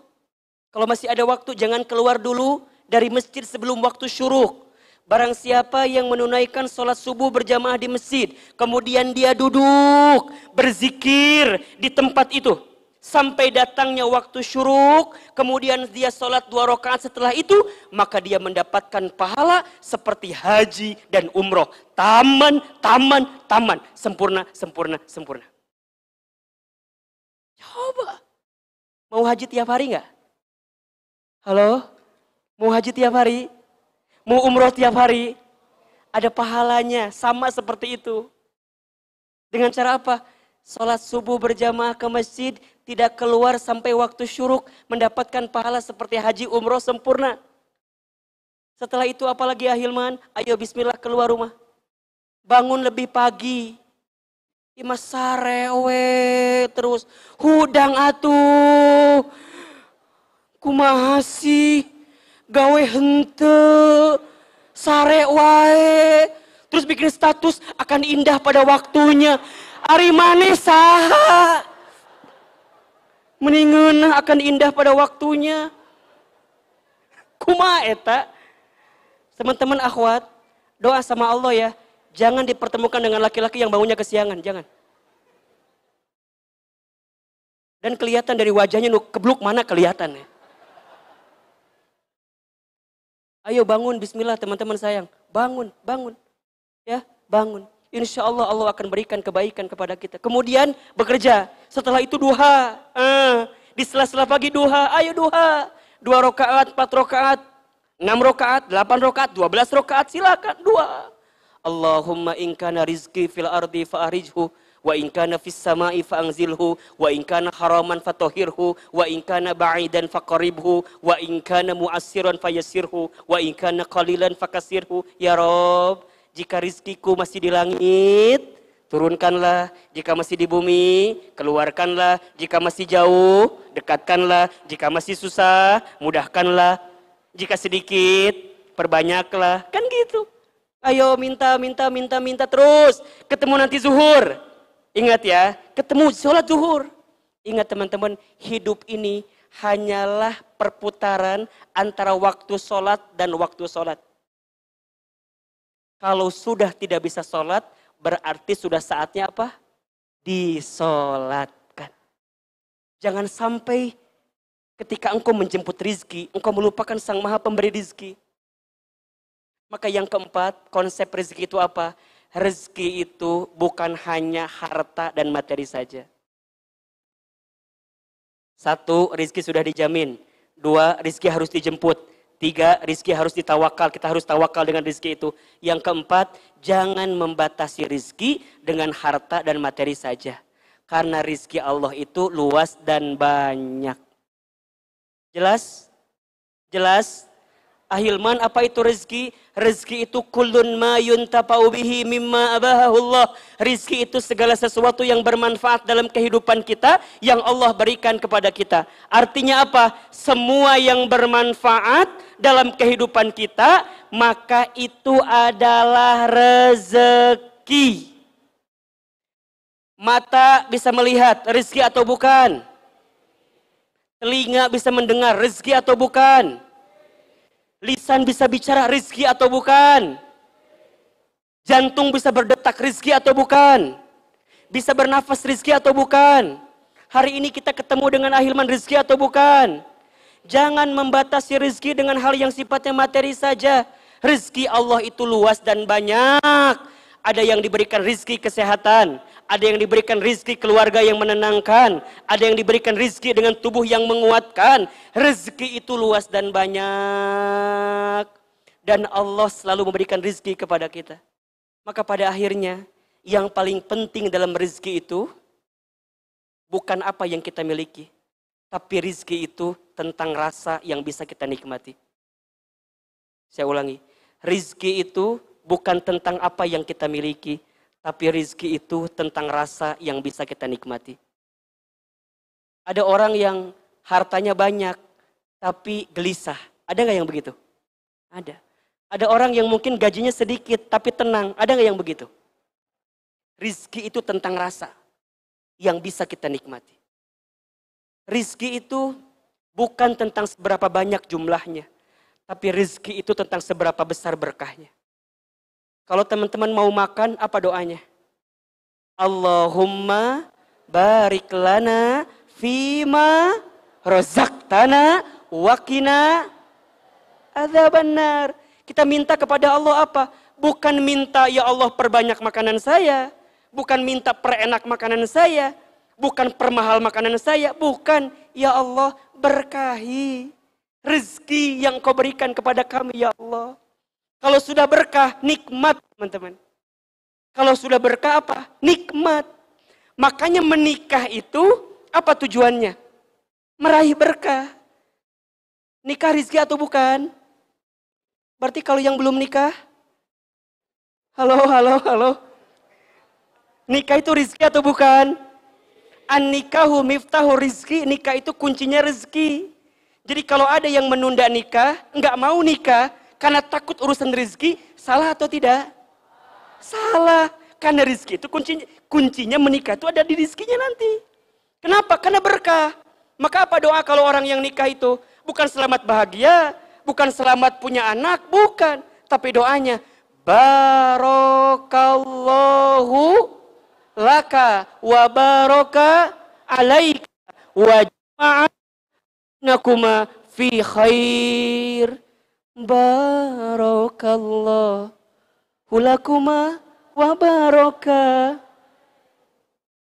kalau masih ada waktu, jangan keluar dulu dari masjid sebelum waktu syuruk. Barang siapa yang menunaikan sholat subuh berjamaah di masjid, kemudian dia duduk, berzikir di tempat itu, sampai datangnya waktu syuruk, kemudian dia sholat 2 rakaat setelah itu, maka dia mendapatkan pahala seperti haji dan umroh. Taman, sempurna, sempurna, sempurna. Coba, mau haji tiap hari nggak? Halo? Mau haji tiap hari? Mau umroh tiap hari? Ada pahalanya, sama seperti itu. Dengan cara apa? Sholat subuh berjamaah ke masjid, tidak keluar sampai waktu syuruk, mendapatkan pahala seperti haji umroh sempurna. Setelah itu apalagi ya Hilman? Ayo bismillah keluar rumah. Bangun lebih pagi. Ima sarewe terus. Hudang atuh. Kumaha sih? Gawe hente, sare wae, terus bikin status akan indah pada waktunya. Ari maneh saha? Mendingan akan indah pada waktunya. Kumaha eta? Teman-teman akhwat, doa sama Allah ya, jangan dipertemukan dengan laki-laki yang bangunnya kesiangan, jangan. Dan kelihatan dari wajahnya, kebluk mana kelihatan ya. Ayo bangun, bismillah teman-teman sayang. Bangun, bangun. Ya, bangun. Insya Allah Allah akan berikan kebaikan kepada kita. Kemudian bekerja. Setelah itu duha. Di sela-sela pagi duha. Ayo duha. 2 rakaat, 4 rakaat. 6 rakaat, 8 rakaat, 12 rakaat, silakan dua. Allahumma in kana rizqi fil ardi fa'arijhu wa in kana fis sama'i fa'anzilhu wa in kana haraman fatahhirhu wa in kana ba'idan faqaribhu wa in kana mu'assiran fayassirhu wa in kana qalilan fakasirhu. Ya Rob, jika rizkiku masih di langit, turunkanlah. Jika masih di bumi, keluarkanlah. Jika masih jauh, dekatkanlah. Jika masih susah, mudahkanlah. Jika sedikit, perbanyaklah. Kan gitu. Ayo minta terus. Ketemu nanti zuhur. Ingat ya, ketemu sholat zuhur. Ingat teman-teman, hidup ini hanyalah perputaran antara waktu sholat dan waktu sholat. Kalau sudah tidak bisa sholat, berarti sudah saatnya apa? Disolatkan. Jangan sampai ketika engkau menjemput rizki, engkau melupakan Sang Maha Pemberi rizki. Maka yang keempat, konsep rezeki itu apa? Rezeki itu bukan hanya harta dan materi saja. 1, rezeki sudah dijamin. 2, rezeki harus dijemput. 3, rezeki harus ditawakal. Kita harus tawakal dengan rezeki itu. Yang keempat, jangan membatasi rezeki dengan harta dan materi saja. Karena rezeki Allah itu luas dan banyak. Jelas? Jelas? Ahilman, apa itu rezeki? Rezeki itu kullun ma yuntafa'u bihi mimma abahahullah. Rezeki itu segala sesuatu yang bermanfaat dalam kehidupan kita yang Allah berikan kepada kita. Artinya apa? Semua yang bermanfaat dalam kehidupan kita, maka itu adalah rezeki. Mata bisa melihat, rezeki atau bukan? Telinga bisa mendengar, rezeki atau bukan? Lisan bisa bicara, rezeki atau bukan? Jantung bisa berdetak, rezeki atau bukan? Bisa bernafas, rezeki atau bukan? Hari ini kita ketemu dengan Ahilman, rezeki atau bukan? Jangan membatasi rezeki dengan hal yang sifatnya materi saja. Rezeki Allah itu luas dan banyak. Ada yang diberikan rezeki kesehatan, ada yang diberikan rezeki keluarga yang menenangkan, ada yang diberikan rezeki dengan tubuh yang menguatkan. Rezeki itu luas dan banyak. Dan Allah selalu memberikan rezeki kepada kita. Maka pada akhirnya, yang paling penting dalam rezeki itu, bukan apa yang kita miliki. Tapi rezeki itu tentang rasa yang bisa kita nikmati. Saya ulangi, rezeki itu bukan tentang apa yang kita miliki, tapi rezeki itu tentang rasa yang bisa kita nikmati. Ada orang yang hartanya banyak, tapi gelisah. Ada nggak yang begitu? Ada. Ada orang yang mungkin gajinya sedikit, tapi tenang. Ada nggak yang begitu? Rezeki itu tentang rasa yang bisa kita nikmati. Rezeki itu bukan tentang seberapa banyak jumlahnya, tapi rezeki itu tentang seberapa besar berkahnya. Kalau teman-teman mau makan, apa doanya? Allahumma barik lana fima razaqtana wa qina adzabannar. Kita minta kepada Allah apa? Bukan minta ya Allah perbanyak makanan saya, bukan minta perenak makanan saya, bukan permahal makanan saya, bukan. Ya Allah, berkahi rezeki yang Kau berikan kepada kami ya Allah. Kalau sudah berkah, nikmat teman-teman. Kalau sudah berkah apa? Nikmat. Makanya menikah itu apa tujuannya? Meraih berkah. Nikah rizki atau bukan? Berarti kalau yang belum nikah? Halo. Nikah itu rizki atau bukan? An-nikahu miftahu rizki. Nikah itu kuncinya rezeki. Jadi kalau ada yang menunda nikah, enggak mau nikah, karena takut urusan rezeki, salah atau tidak? Salah. Karena rezeki itu kuncinya menikah itu ada di rezekinya nanti. Kenapa? Karena berkah. Maka apa doa kalau orang yang nikah itu? Bukan selamat bahagia, bukan selamat punya anak, bukan. Tapi doanya, Barokallahu laka wa baraka alaika wa jama'anakuma fi khair. Barakallahu lakuma wa baraka.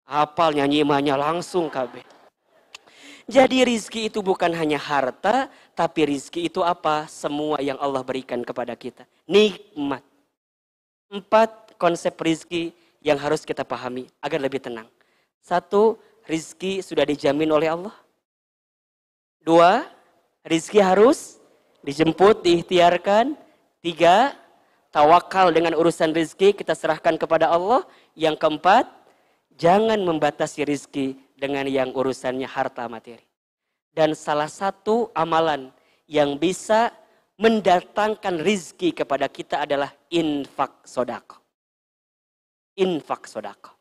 Hafal nyanyi imahnya langsung kabeh. Jadi rizki itu bukan hanya harta, tapi rizki itu apa? Semua yang Allah berikan kepada kita. Nikmat. 4 konsep rizki yang harus kita pahami agar lebih tenang. 1, rizki sudah dijamin oleh Allah. 2, rizki harus dijemput, diikhtiarkan. 3, tawakal dengan urusan rizki, kita serahkan kepada Allah. Yang keempat, jangan membatasi rizki dengan yang urusannya harta materi. Dan salah satu amalan yang bisa mendatangkan rizki kepada kita adalah infak sodako. Infak sodako.